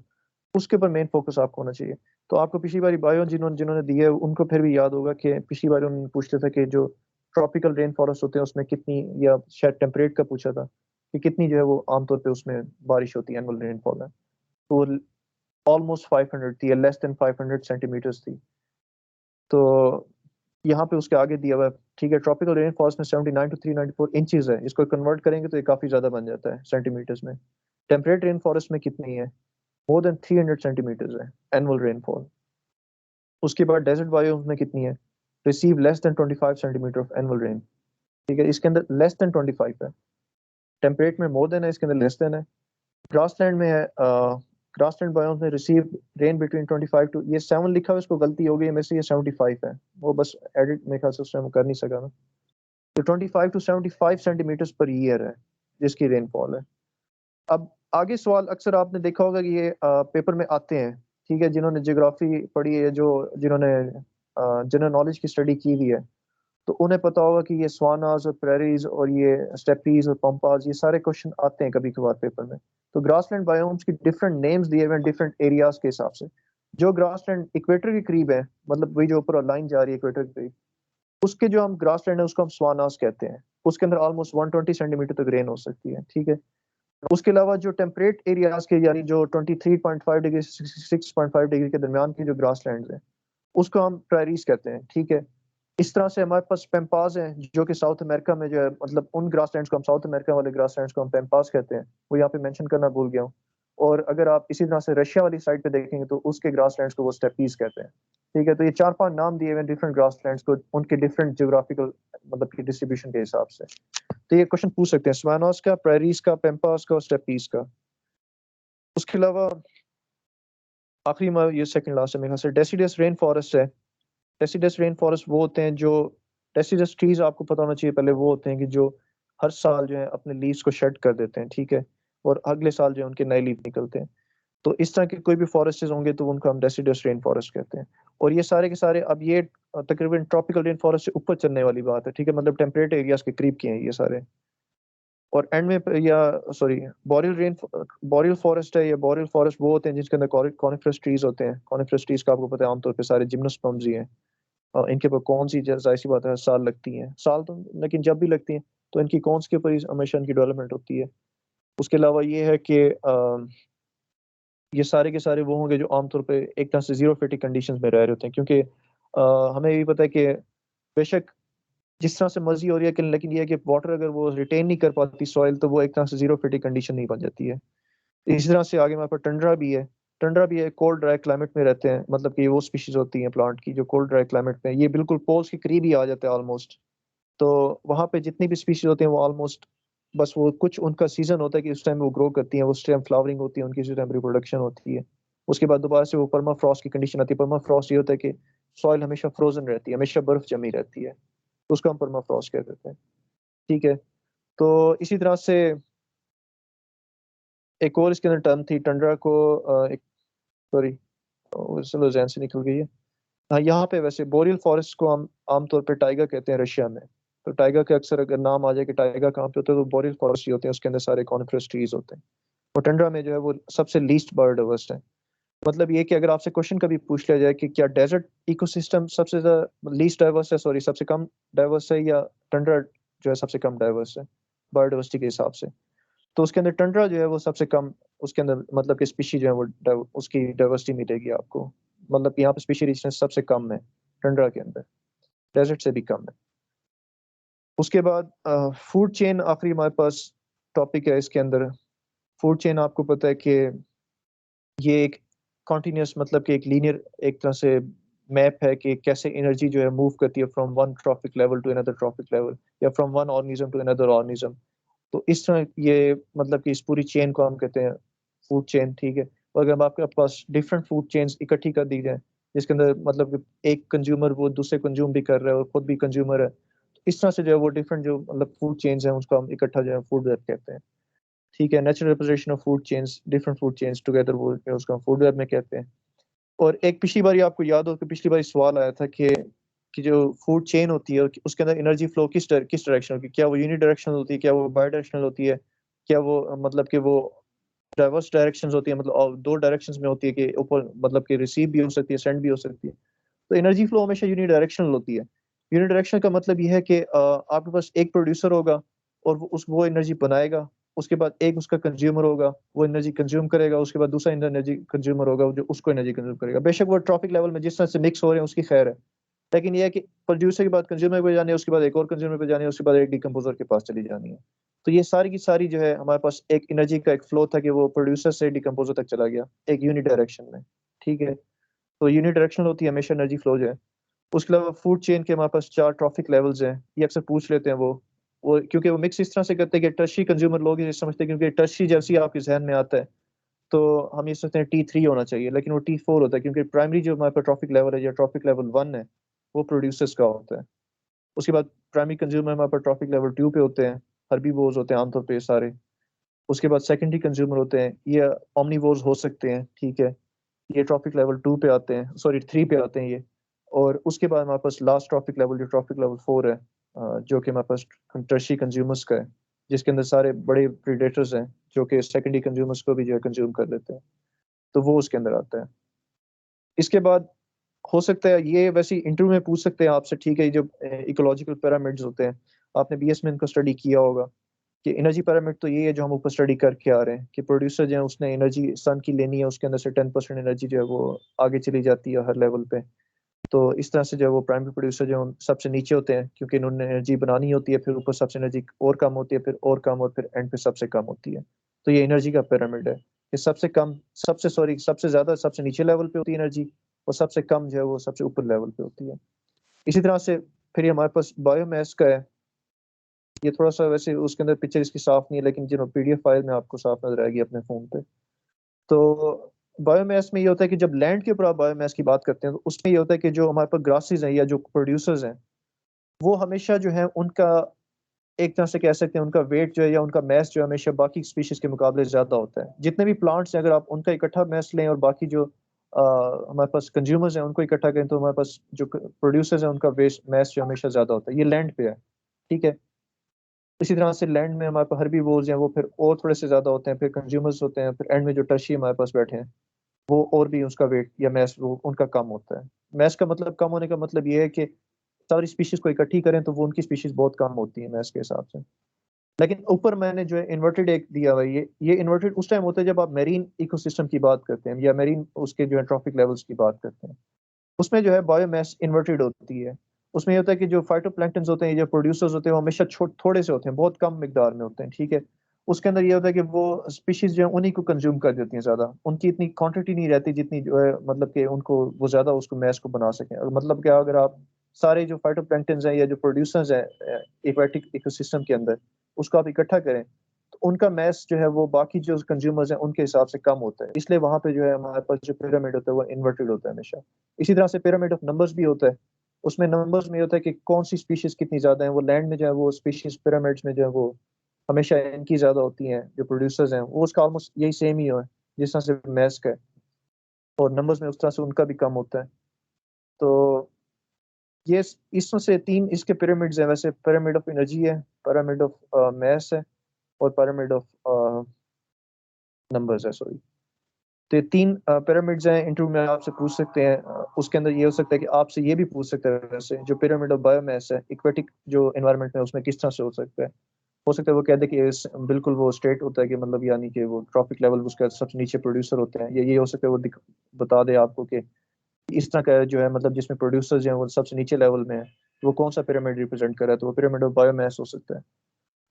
उसके ऊपर मेन फोकस आपको होना चाहिए। तो आपको पिछली बारी बायो जिन्होंने जिन्होंने दिए उनको फिर भी याद होगा कि पिछली बार उन्होंने पूछते थे कि जो ट्रॉपिकल रेन फॉरेस्ट होते हैं उसमें कितनी, या शायद टेम्परेट का पूछा था कि कितनी जो है वो आमतौर पे उसमें बारिश होती है, एनुअल रेनफॉल है। तो ऑलमोस्ट 500 थी, लेस देन 500 सेंटीमीटर्स थी। तो यहाँ पे उसके आगे दिया हुआ है, ठीक है, ट्रॉपिकल रेन फॉरेस्ट में 79 टू 394 इंचेस है। इसको कन्वर्ट करेंगे तो ये काफी ज्यादा बन जाता है सेंटीमीटर्स में। टेम्परेट रेन फॉरेस्ट में कितनी है? मोर देन 300 सेंटीमीटर्स है एनुअल रेनफॉल। उसके बाद डेजर्ट बायोम्स में कितनी है? Receive less than 25 centimetre of annual rain. ठीक है, इसके अंदर लेस देन 25 है। टेम्परेट में मोर देन है, इसके अंदर लेस देन है। ग्रासलैंड में है, ग्रासलैंड बायोम्स में रिसीव रेन बिटवीन 25 टू, ये 7 लिखा हुआ है, इसको गलती हो गई है में से, ये 75 है। वो बस एडिट मेरे ख्याल से उस टाइम कर नहीं सका मैं। तो 25 टू 75 सेंटीमीटर्स पर ईयर है जिसकी रेनफॉल है। अब आगे सवाल अक्सर आपने देखा होगा कि ये पेपर में आते हैं, ठीक है, जिन्होंने ज्योग्राफी पढ़ी है, जो जिन्होंने जनरल नॉलेज की स्टडी की हुई है, तो उन्हें पता होगा कि ये स्वानाज और प्रेरीज और ये स्टेपीज और पंपाज, ये सारे क्वेश्चन आते हैं कभी कभार पेपर में। तो ग्रासलैंड बायोम्स की डिफरेंट नेम्स दिए हुए हैं डिफरेंट एरियाज के हिसाब से। जो ग्रासलैंड इक्वेटर के करीब है, मतलब वही जो ऊपर लाइन जा रही है इक्वेटर के करीब, उसके जो हम ग्रासलैंड है उसको हम स्वानाज कहते हैं। उसके अंदर ऑलमोस्ट 120 सेंटीमीटर तक रेन हो सकती है, ठीक है। उसके अलावा जो टेम्परेट एरियाज के, यानी जो 23.5 डिग्री से 66.5 डिग्री के दरमियान की जो ग्रासलैंड है, उसको हम प्रायरीज कहते हैं, ठीक है। इस तरह से हमारे पास पेम्पास है जो कि साउथ अमेरिका में जो है, मतलब उन ग्रासलैंड्स को हम, साउथ अमेरिका वाले ग्रासलैंड्स को हम पेम्पास कहते हैं। वो यहाँ पे मेंशन करना भूल गया हूँ। और अगर आप इसी तरह से रशिया वाली साइड पे देखेंगे तो उसके ग्रासलैंड्स को वो स्टेपीज कहते हैं, ठीक है। तो ये 4-5 नाम दिए हुए हैं डिफरेंट ग्रासलैंड्स को उनके डिफरेंट जियोग्राफिकल मतलब की डिस्ट्रीब्यूशन के हिसाब से। तो ये क्वेश्चन पूछ सकते हैं स्वानोस का, प्रेरीज का, पेम्पास का और स्टेपीज का। उसके अलावा आखिरी में ये सेकंड लास्ट है मेरे ख्याल से, डेसिडस रेन फॉरेस्ट है। डेसिडस रेन फॉरेस्ट वो होते हैं जो, डेसिडस ट्रीज आपको पता होना चाहिए पहले, वो होते हैं कि जो हर साल जो है अपने लीव्स को शेड कर देते हैं, ठीक है, और अगले साल जो है उनके नए लीव निकलते हैं। तो इस तरह के कोई भी फॉरेस्ट होंगे तो उनको हम डेसिडस रेन फॉरेस्ट कहते हैं। और ये सारे के सारे, अब ये तकरीबन ट्रॉपिकल रेन फॉरेस्ट से ऊपर चलने वाली बात है, ठीक है, मतलब टेम्परेट एरियाज के करीब के हैं ये सारे। और एंड में या सॉरी, बोरियल फॉरेस्ट है, या बोरियल फॉरेस्ट वो होते हैं जिसके अंदर कॉनिफरस ट्रीज होते हैं। कॉनिफरस ट्रीज का आपको पता है आमतौर पे सारे जिम्नोस्पर्म्स ही हैं। इनके ऊपर कौन सी, जाहिर सी बात है, साल लगती हैं, साल तो, लेकिन जब भी लगती हैं तो इनकी कौन के ऊपर ही हमेशा इनकी डेवलपमेंट होती है। उसके अलावा ये है कि ये सारे के सारे वो होंगे जो आमतौर पे एक तरह से जीरो फेटिक कंडीशंस में रह रहे होते हैं, क्योंकि हमें ये भी पता है कि बेशक जिस तरह से मर्जी हो रही है, लेकिन ये है कि वाटर अगर वो रिटेन नहीं कर पाती सॉइल, तो वो एक तरह से जीरो फेटिक कंडीशन नहीं बन जाती है। इसी तरह से आगे हमारे पास टंड्रा भी है। टंड्रा भी है, कोल्ड ड्राई क्लाइमेट में रहते हैं, मतलब कि वो स्पीशीज होती हैं प्लांट की जो कोल्ड ड्राई क्लाइमेट में, ये बिल्कुल पोल्स के करीब ही आ जाते हैं ऑलमोस्ट। तो वहाँ पे जितनी भी स्पीशीज होती हैं वो ऑलमोस्ट, बस वो कुछ उनका सीजन होता है कि उस टाइम वो ग्रो करती हैं, उस टाइम फ्लावरिंग होती है उनकी, उस टाइम रिप्रोडक्शन होती है। उसके बाद दोबारा से वो पर्मा फ्रॉस्ट की कंडीशन आती है। पर्मा फ्रॉस्ट ये होता है कि सॉइल हमेशा फ्रोजन रहती है, हमेशा बर्फ जमी रहती है, तो उसको हम पर्मा फ्रॉस्ट कह देते हैं, ठीक है। तो इसी तरह से एक और इसके अंदर टर्म थी टंड्रा को, एक, सॉरी, चलो जहन से निकल गई है। हाँ, यहाँ पे वैसे बोरियल फॉरेस्ट को हम आमतौर पे टाइगर कहते हैं रशिया में। तो टाइगर के अक्सर अगर नाम आ जाए कि टाइगर कहाँ पे होता है तो बोरियल फॉरेस्ट ही होते हैं, उसके अंदर सारे कॉनिफरस ट्रीज होते हैं। और टंड्रा में जो है वो सबसे लीस्ट बायोडाइवर्स है। मतलब ये कि अगर आपसे क्वेश्चन कभी पूछ लिया जाए कि क्या डेजर्ट इकोसिस्टम सबसे ज्यादा लीस्ट डाइवर्स है, सॉरी सबसे कम डाइवर्स है, या टंड्रा जो है सबसे कम डाइवर्स है बायोडाइवर्सिटी के हिसाब से, तो उसके अंदर टंड्रा जो है वो सबसे कम, उसके अंदर मतलब कि स्पीशी जो है वो उसकी डाइवर्सिटी मिलेगी आपको। मतलब यहाँ पे स्पीशी रिचनेस सबसे कम है टंड्रा के अंदर, डेजर्ट से भी कम है। उसके बाद फूड चेन आखिरी हमारे पास टॉपिक है इसके अंदर। फूड चेन आपको पता है कि ये एक कॉन्टिन्यूस मतलब कि एक लीनियर एक तरह से मैप है कि कैसे एनर्जी जो है मूव करती है from one trophic level to another trophic level या from one organism to another organism. तो इस तरह ये मतलब कि इस पूरी चेन को हम कहते हैं फूड चेन, ठीक है। और अगर आपके पास डिफरेंट फूड चेन्स इकट्ठी कर दी जाए जिसके अंदर मतलब कि एक कंज्यूमर वो दूसरे कंज्यूम भी कर रहा है और खुद भी कंज्यूमर है, तो इस तरह से जो है वो डिफरेंट जो मतलब फूड चेन्स हैं उसको हम इकट्ठा जो है फूड वेब कहते हैं, ठीक है। Natural representation of food chains, different food chains together, वो उसको हम फूड वेब में कहते हैं। और एक पिछली बारी आपको याद हो कि पिछली बारी सवाल आया था कि जो फूड चेन होती है उसके अंदर एनर्जी फ्लो किस डायरेक्शन होती है, क्या वो यूनि डायरेक्शनल होती है, क्या वो बाई डायरेक्शनल होती है, क्या वो मतलब कि वो डाइवर्स डायरेक्शंस होती है, मतलब और दो डायरेक्शंस में होती है कि ऊपर मतलब कि रिसीव भी हो सकती है, सेंड भी हो सकती है। तो एनर्जी फ्लो हमेशा यूनि डायरेक्शनल होती है। यूनि डायरेक्शनल का मतलब ये है कि आपके पास एक प्रोड्यूसर होगा और वो एनर्जी बनाएगा, उसके बाद एक उसका कंज्यूमर होगा, वो एनर्जी कंज्यूम करेगा, उसके बाद दूसरा एनर्जी कंज्यूमर होगा जो उसको एनर्जी कंज्यूम करेगा। बेशक वो ट्रॉपिक लेवल में जिस तरह से मिक्स हो रहे हैं उसकी खैर है, लेकिन ये है कि प्रोड्यूसर के बाद कंज्यूमर पे जानी है, उसके बाद एक और कंज्यूमर पे जानी है, उसके बाद एक डिकम्पोजर के पास चली जानी है। तो ये सारी की सारी जो है हमारे पास एक एनर्जी का एक फ्लो था कि वो प्रोड्यूसर से डिकम्पोजर तक चला गया एक यूनि डायरेक्शन में, ठीक है। तो यूनि डायरेक्शनल होती है हमेशा एनर्जी फ्लो जो है। उसके अलावा फूड चेन के हमारे पास 4 ट्रॉफिक लेवल्स हैं, ये अक्सर पूछ लेते हैं वो क्योंकि वो मिक्स इस तरह से करते हैं कि टर्शी कंज्यूमर लोग ये समझते हैं क्योंकि टर्शी जैसे ही आपके जहन में आता है तो हम ये सोचते हैं T3 होना चाहिए, लेकिन वो T4 होता है क्योंकि प्राइमरी जो हमारे पास ट्रॉफिक लेवल है या ट्रॉफिक लेवल 1 है वो प्रोड्यूसर्स का होता है। उसके बाद प्राइमरी कंज्यूमर हमारे पास ट्रॉफिक लेवल 2 पे होते हैं, हर्बीवोर्स होते हैं आमतौर पे ये सारे। उसके बाद सेकेंडरी कंज्यूमर होते हैं, ये ओमनीवोर्स हो सकते हैं, ठीक है। ये ट्रॉफिक लेवल 2 पे आते हैं, सॉरी 3 पे आते हैं ये। और उसके बाद हमारे पास लास्ट ट्रॉफिक लेवल जो ट्रॉफिक लेवल 4 है, जो कि हमारे पास टर्शी कंज्यूमर्स का है, जिसके अंदर सारे बड़े प्रीडेटर्स हैं जो कि सेकेंडरी कंज्यूमर्स को भी जो है कंज्यूम कर लेते हैं, तो वो उसके अंदर आता है। इसके बाद हो सकता है ये वैसे इंटरव्यू में पूछ सकते हैं आपसे, ठीक है, ये जो इकोलॉजिकल पिरामिड्स होते हैं, आपने बीएस में इनको स्टडी किया होगा कि एनर्जी पिरामिड तो ये है जो हम ऊपर स्टडी करके आ रहे हैं कि प्रोड्यूसर जो है उसने एनर्जी सन की लेनी है, उसके अंदर से 10% एनर्जी जो है वो आगे चली जाती है हर लेवल पे। तो इस तरह से जो है वो प्राइमरी प्रोड्यूसर जो है सबसे नीचे होते हैं क्योंकि इन्होंने एनर्जी बनानी होती है, फिर ऊपर सबसे एनर्जी और कम होती है, फिर और कम, और फिर एंड पे सबसे कम होती है। तो ये एनर्जी का पिरामिड है कि सबसे कम सबसे ज्यादा सबसे नीचे लेवल पे होती है एनर्जी, और सबसे कम जो है वो सबसे ऊपर लेवल पे होती है। इसी तरह से फिर ये हमारे पास बायोमास का है। ये थोड़ा सा वैसे उसके अंदर पिक्चर इसकी साफ नहीं है, लेकिन जो पीडीएफ फाइल में आपको साफ नजर आएगी अपने फोन पे। तो बायोमास में ये होता है कि जब लैंड के ऊपर आप बायोमास की बात करते हैं तो उसमें ये होता है कि जो हमारे पास ग्रासेस हैं या जो प्रोड्यूसर्स हैं वो हमेशा जो है उनका एक तरह से कह सकते हैं उनका वेट जो है या उनका मैस जो है हमेशा बाकी स्पीशीज के मुकाबले ज्यादा होता है। जितने भी प्लांट्स हैं अगर आप उनका इकट्ठा मैस लें और बाकी जो हमारे पास कंज्यूमर्स हैं उनको इकट्ठा करें तो हमारे पास जो प्रोड्यूसर्स हैं उनका वेस्ट मैस जो हमेशा ज्यादा होता है। ये लैंड पे है, ठीक है। इसी तरह से लैंड में हमारे पास हर्बीवोर्स हैं वो फिर और थोड़े से ज्यादा होते हैं, फिर कंज्यूमर्स होते हैं, फिर एंड में जो टर्शी हमारे पास बैठे हैं वो और भी उसका वेट या मैस वो उनका कम होता है। मैस का मतलब कम होने का मतलब ये है कि सारी स्पीशीज को इकट्ठी करें तो वो उनकी स्पीशीज बहुत कम होती है मैस के हिसाब से। लेकिन ऊपर मैंने जो है इन्वर्टेड एक दिया हुआ है, ये इन्वर्टेड उस टाइम होता है जब आप मेरीन इकोसिस्टम की बात करते हैं या मेरीन उसके जो है ट्रॉफिक लेवल्स की बात करते हैं। उसमें जो है बायोमास इन्वर्टेड होती है। उसमें ये होता है कि जो फाइटोप्लैंक्टन्स होते हैं, जो प्रोड्यूसर्स होते हैं, वो हमेशा थोड़े से होते हैं, बहुत कम मिकदार में होते हैं, ठीक है। उसके अंदर ये होता है कि वो स्पीशीज जो है उन्हीं को कंज्यूम कर देती हैं ज्यादा, उनकी इतनी क्वांटिटी नहीं रहती जितनी जो है मतलब कि उनको वो ज्यादा उसको मैस को बना सकें। और मतलब क्या, अगर आप सारे जो फाइटोप्लैंक्टन्स हैं या जो प्रोड्यूसर्स हैं एक्वेटिक इकोसिस्टम के अंदर उसको आप इकट्ठा करें तो उनका मैस जो है वो बाकी जो कंज्यूमर्स हैं उनके हिसाब से कम होता है, इसलिए वहां पे जो है हमारे पास जो पिरामिड होता है वो इन्वर्टेड होता है हमेशा। इसी तरह से पिरामिड ऑफ नंबर्स भी होता है। उसमें नंबर्स में ये होता है कि कौन सी स्पीशीज कितनी ज्यादा है, वो लैंड में जो है वो स्पीशीज पिरामिड्स में जो है वो हमेशा इनकी ज्यादा होती हैं जो प्रोड्यूसर्स हैं, वो उसका ऑलमोस्ट यही सेम ही है जिस तरह से मैस का है। और नंबर्स में उस तरह से उनका भी कम होता है। तो ये इसमें से 3 इसके पिरामिड्स हैं वैसे, पिरामिड ऑफ एनर्जी है, पिरामिड ऑफ मैस है, और पिरामिड ऑफ नंबर्स है, सॉरी। तो ये 3 पिरामिड्स हैं, इंटरव्यू में आपसे पूछ सकते हैं। उसके अंदर ये हो सकता है कि आपसे ये भी पूछ सकते हैं वैसे जो पिरामिड ऑफ बायोमास है इक्वेटिक जो एनवायरनमेंट में उसमें किस तरह से हो सकता है। हो सकता है वो कह दे कि बिल्कुल वो स्ट्रेट होता है कि मतलब यानी कि वो ट्रॉपिक लेवल उसका सबसे नीचे प्रोड्यूसर होते हैं, या ये हो सकता है वो बता दे आपको कि इस तरह का जो है मतलब जिसमें प्रोड्यूसर जो है वो सबसे नीचे लेवल में है, तो वो कौन सा पिरामिड रिप्रेजेंट कर रहा है, तो वो पिरामिड ऑफ बायोमास हो सकता है।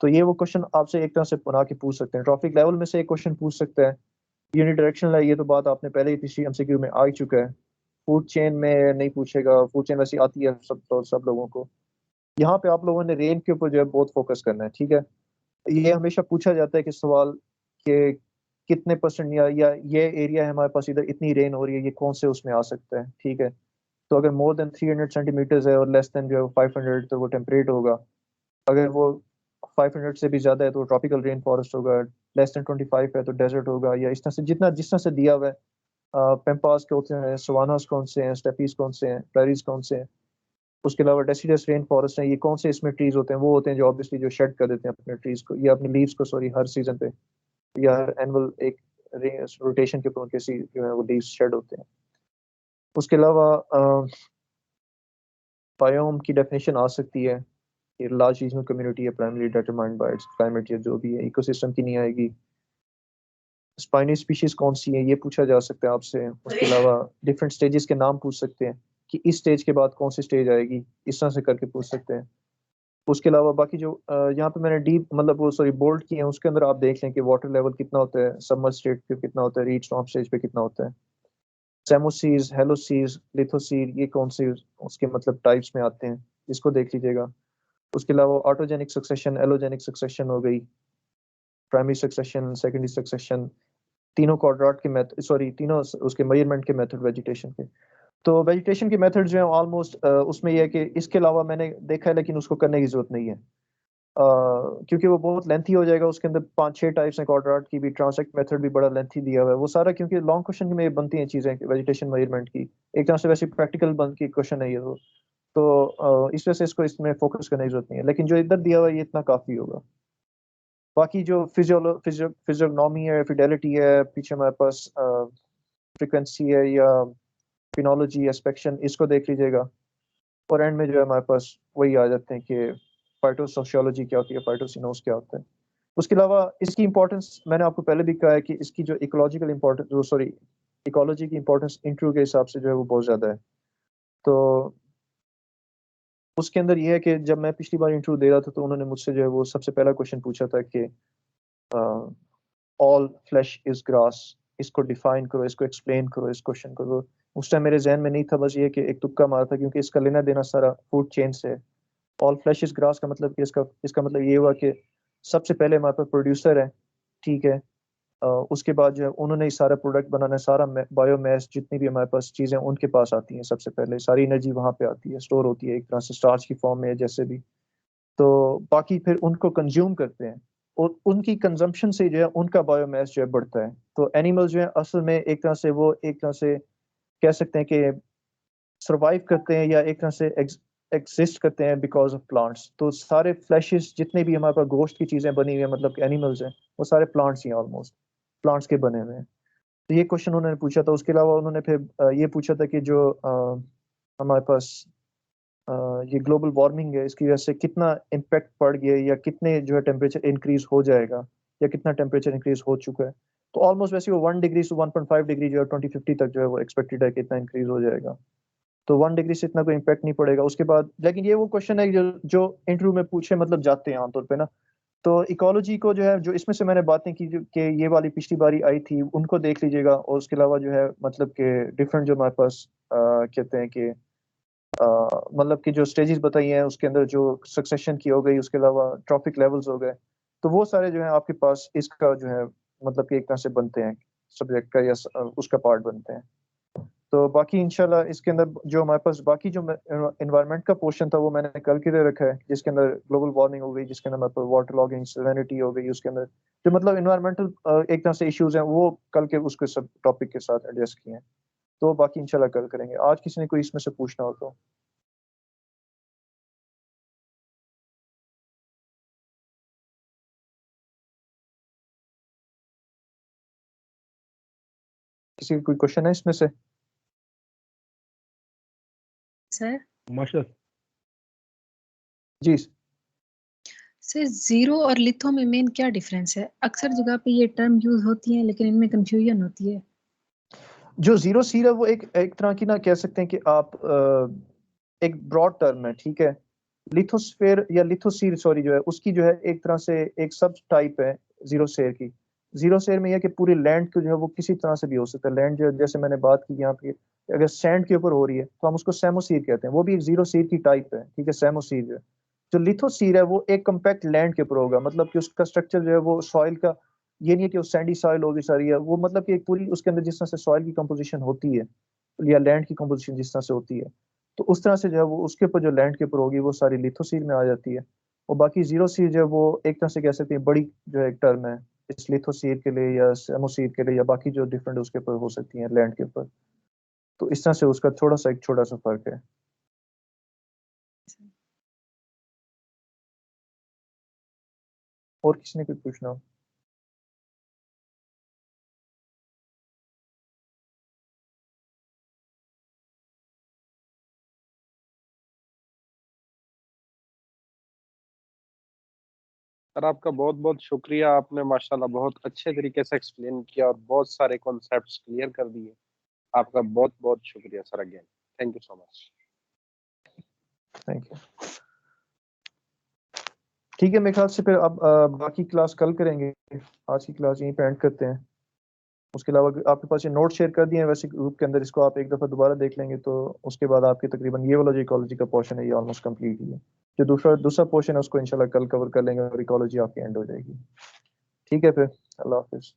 तो ये वो क्वेश्चन आपसे एक तरह से बना के पूछ सकते हैं, ट्रॉपिक लेवल में से एक क्वेश्चन पूछ सकता है, यूनिडायरेक्शनल है, ये तो बात आपने पहले ही पिछली एमसीक्यू में आ ही चुका है। फूड चेन में नहीं पूछेगा, फूड चेन वैसे आती है सब लोगों को। यहाँ पे आप लोगों ने रेन के ऊपर जो है बहुत फोकस करना है, ठीक है। ये हमेशा पूछा जाता है कि सवाल कि कितने परसेंट या ये एरिया है हमारे पास, इधर इतनी रेन हो रही है, ये कौन से उसमें आ सकता है, ठीक है। तो अगर मोर देन 300 सेंटीमीटर्स है और लेस देन जो है 500, तो वो टेम्परेट होगा। अगर वो 500 से भी ज्यादा है तो ट्रॉपिकल रेन फॉरेस्ट होगा। लेस देन 25 है तो डेजर्ट होगा, या इस तरह से जितना जिस तरह से दिया हुआ है। पेम्पास कौन से हैं, सवानास कौन से हैं, स्टेपीज कौन से हैं, प्रेरीज कौन से हैं। उसके अलावा डेसिडस रेन फॉरेस्ट हैं, ये कौन से इसमें ट्रीज होते हैं, वो होते हैं जो ऑब्वियसली जो शेड कर देते हैं अपने ट्रीज को या अपने लीव्स को, सॉरी, हर सीजन पे या हर एनुअल एक रोटेशन के ऊपर उनके जो है वो लीव्स शेड होते हैं। उसके अलावा बायोम की डेफिनेशन आ सकती है कि लार्ज रीजनल कम्युनिटी है primary determined by it's climate या जो भी है, इकोसिस्टम की नहीं आएगी। स्पाइनी स्पीशीज कौन सी है ये पूछा जा सकता है आपसे। उसके अलावा डिफरेंट स्टेजेस के नाम पूछ सकते हैं कि इस स्टेज के बाद कौन सी स्टेज आएगी, इस तरह से करके पूछ सकते हैं। उसके अलावा बाकी जो यहाँ पे मैंने डीप मतलब वो सॉरी बोल्ड किए हैं, उसके अंदर आप देख लें कि वाटर लेवल कितना होता है, सबमर्ज स्टेट पे कितना होता है, रीच टॉप स्टेज पे कितना होता है। सेमोसीज, हेलोसीज, लिथोसीड, ये कौन से उसके मतलब टाइप्स में आते हैं, इसको देख लीजिएगा। उसके अलावा ऑटोजेनिक सक्सेशन, एलोजेनिक सक्सेशन हो गई, प्राइमरी सक्सेशन, सेकेंडरी सक्सेशन, तीनों क्वाड्राट के मेथड, सॉरी तीनों उसके मेजरमेंट के मेथड वेजिटेशन के। तो वेजिटेशन के मेथड जो है ऑलमोस्ट उसमें यह है कि इसके अलावा मैंने देखा है लेकिन उसको करने की जरूरत नहीं है। क्योंकि वो बहुत लेंथी हो जाएगा, उसके अंदर 5-6 टाइप्स हैं क्वाड्राट की भी, ट्रांसेक्ट मेथड भी बड़ा लेंथी दिया हुआ है वो सारा, क्योंकि लॉन्ग क्वेश्चन में बनती हैं चीजें वेजिटेशन मेजरमेंट की। एक तरह से वैसे प्रैक्टिकल बन की क्वेश्चन है ये तो इस वजह से इसको इसमें फोकस करने की जरूरत नहीं है, लेकिन जो इधर दिया हुआ है ये इतना काफी होगा। बाकी जो फिजियोनॉमी है, फिडेलिटी है, पीछे हमारे पास फ्रिक्वेंसी है या फिनोलॉजी, एस्पेक्शन, इसको देख लीजिएगा। और एंड में जो है हमारे पास वही आ जाते हैं कि फाइटोसोशियोलॉजी क्या होती है, फाइटोसिनोस क्या होता है। उसके अलावा इसकी इंपॉर्टेंस मैंने आपको पहले भी कहा है कि इसकी जो इकोलॉजिकल इंपॉर्टेंस, जो सॉरी इकोलॉजी की इंपॉर्टेंस इंटरव्यू के हिसाब से जो है वो बहुत ज्यादा है। तो उसके अंदर ये है कि जब मैं पिछली बार इंटरव्यू दे रहा था तो उन्होंने मुझसे जो है वो सबसे पहला क्वेश्चन पूछा था कि ऑल फ्लैश इज ग्रास, इसको डिफाइन करो, इसको एक्सप्लेन करो, इस क्वेश्चन को। तो उस टाइम मेरे जहन में नहीं था, बस ये कि एक तुक्का मारा था क्योंकि इसका लेना देना सारा फूड चेन से है। ऑल फ्लैश इज ग्रास का मतलब कि इसका मतलब ये हुआ कि सबसे पहले हमारे पास प्रोड्यूसर है, ठीक है। उसके बाद जो है उन्होंने सारा प्रोडक्ट बनाना है, सारा बायोमास जितनी भी हमारे पास चीजें उनके पास आती हैं, सबसे पहले सारी एनर्जी वहां पे आती है, स्टोर होती है एक तरह से स्टार्च की फॉर्म में जैसे भी। तो बाकी फिर उनको कंज्यूम करते हैं और उनकी कंजम्पशन से जो है उनका बायोमास जो है बढ़ता है। तो एनिमल जो है असल में एक तरह से वो एक तरह से कह सकते हैं कि सरवाइव करते हैं या एक तरह से एग्जिस्ट करते हैं बिकॉज ऑफ प्लांट्स। तो सारे फ्लैशेस जितने भी हमारे पास गोश्त की चीजें बनी हुई है, मतलब एनिमल्स हैं, वो सारे प्लांट्स ही हैं, ऑलमोस्ट प्लांट्स के बने हुए हैं। तो ये क्वेश्चन उन्होंने पूछा था। उसके अलावा उन्होंने फिर ये पूछा था कि जो हमारे पास ये ग्लोबल वार्मिंग है, इसकी वजह से कितना इम्पैक्ट पड़ गया या कितने जो है टेम्परेचर इंक्रीज हो जाएगा या कितना टेम्परेचर इंक्रीज हो चुका है। तो ऑलमोस्ट वैसे वो 1 डिग्री से 1.5 डिग्री जो है 2050 तक जो है वो एक्सपेक्टेड है कि इतना इंक्रीज हो जाएगा। तो 1 डिग्री से इतना कोई इम्पैक्ट नहीं पड़ेगा उसके बाद। लेकिन ये वो क्वेश्चन है जो इंटरव्यू में पूछे मतलब जाते हैं आमतौर पे ना। तो इकोलॉजी को जो है जो इसमें से मैंने बातें की जो कि ये वाली पिछली बारी आई थी उनको देख लीजिएगा। और उसके अलावा जो है मतलब कि डिफरेंट जो हमारे पास कहते हैं कि मतलब कि जो स्टेजेस बताई हैं उसके अंदर जो सक्सेशन की हो गई, उसके अलावा ट्रॉपिक लेवल्स हो गए। तो वो सारे जो है आपके पास इसका जो है मतलब कि एक तरह से बनते हैं सब्जेक्ट का या उसका पार्ट बनते हैं। तो बाकी इंशाल्लाह इसके अंदर जो हमारे पास बाकी जो एनवायरनमेंट का पोर्शन था वो मैंने कल के लिए रखा है, जिसके अंदर ग्लोबल वार्मिंग हो गई, जिसके अंदर हमारे पास वाटर लॉगिंग, सैलिनिटी हो गई, उसके अंदर जो मतलब एनवायरमेंटल एक तरह से इश्यूज हैं वो कल के उसके सब टॉपिक के साथ एडजस्ट किए हैं। तो बाकी इंशाल्लाह कल करेंगे। आज किसी ने कोई इसमें से पूछना हो तो किसी का कोई क्वेश्चन है इसमें से? सर मास्टर जी। सर जीरो और लिथो में मेन क्या डिफरेंस है? अक्सर जगह पे ये टर्म यूज होती है लेकिन इनमें कंफ्यूजन होती है। जो जीरो सीर है वो एक एक तरह की ना कह सकते हैं कि आप एक ब्रॉड टर्म है, ठीक है। लिथोस्फेयर या लिथोसीर सॉरी जो है उसकी जो है एक तरह से एक सब टाइप है जीरो शेयर की। जीरो शेयर में यह कि पूरी लैंड को जो है वो किसी तरह से भी हो सकता है। लैंड जो जैसे मैंने बात की यहाँ पे, अगर सैंड के ऊपर हो रही है तो हम उसको सेमोसीर कहते हैं, वो भी एक जीरो सीर की टाइप है, ठीक है। सेमोसीर जो है, जो लिथोसीर है वो एक कम्पैक्ट लैंड के ऊपर होगा, मतलब कि उसका स्ट्रक्चर जो है वो सॉइल का, ये नहीं है कि वो सैंडी सॉइल होगी सारी, है वो मतलब कि एक पूरी उसके अंदर जिस तरह से सॉइल की कंपोजिशन होती है या लैंड की कंपोजिशन जिस तरह से होती है, तो उस तरह से जो है वो उसके ऊपर जो लैंड के ऊपर होगी वो सारी लिथोसील में आ जाती है। और बाकी जीरो सीर जो है वो एक तरह से कह सकते हैं बड़ी जो है एक टर्म है इस लिथोसीर के लिए या सेमोसीर के लिए, या बाकी जो डिफरेंट उसके ऊपर हो सकती हैं लैंड के ऊपर। तो इस तरह से उसका थोड़ा सा एक छोटा सा फर्क है। और किसी ने कुछ पूछना हो? सर आपका बहुत बहुत शुक्रिया, आपने माशाल्लाह बहुत अच्छे तरीके से एक्सप्लेन किया और बहुत सारे कॉन्सेप्ट्स क्लियर कर दिए। आपका बहुत बहुत शुक्रिया sir, again thank you so much. Thank you. ठीक है, मेरे ख्याल से फिर अब बाकी क्लास कल करेंगे। आज की क्लास यहीं पे एंड करते हैं। उसके अलावा आपके पास ये नोट शेयर कर दिए हैं वैसे ग्रुप के अंदर, इसको आप एक दफा दोबारा देख लेंगे तो उसके बाद आपके तकरीबन ये वाला जो इकोलॉजी का पोर्शन है ये ऑलमोस्ट कंप्लीट ही है। जो दूसरा दूसरा पोर्शन है उसको इंशाल्लाह कल कवर कर लेंगे और इकोलॉजी आपकी एंड हो जाएगी। ठीक है फिर, अल्लाह हाफिज।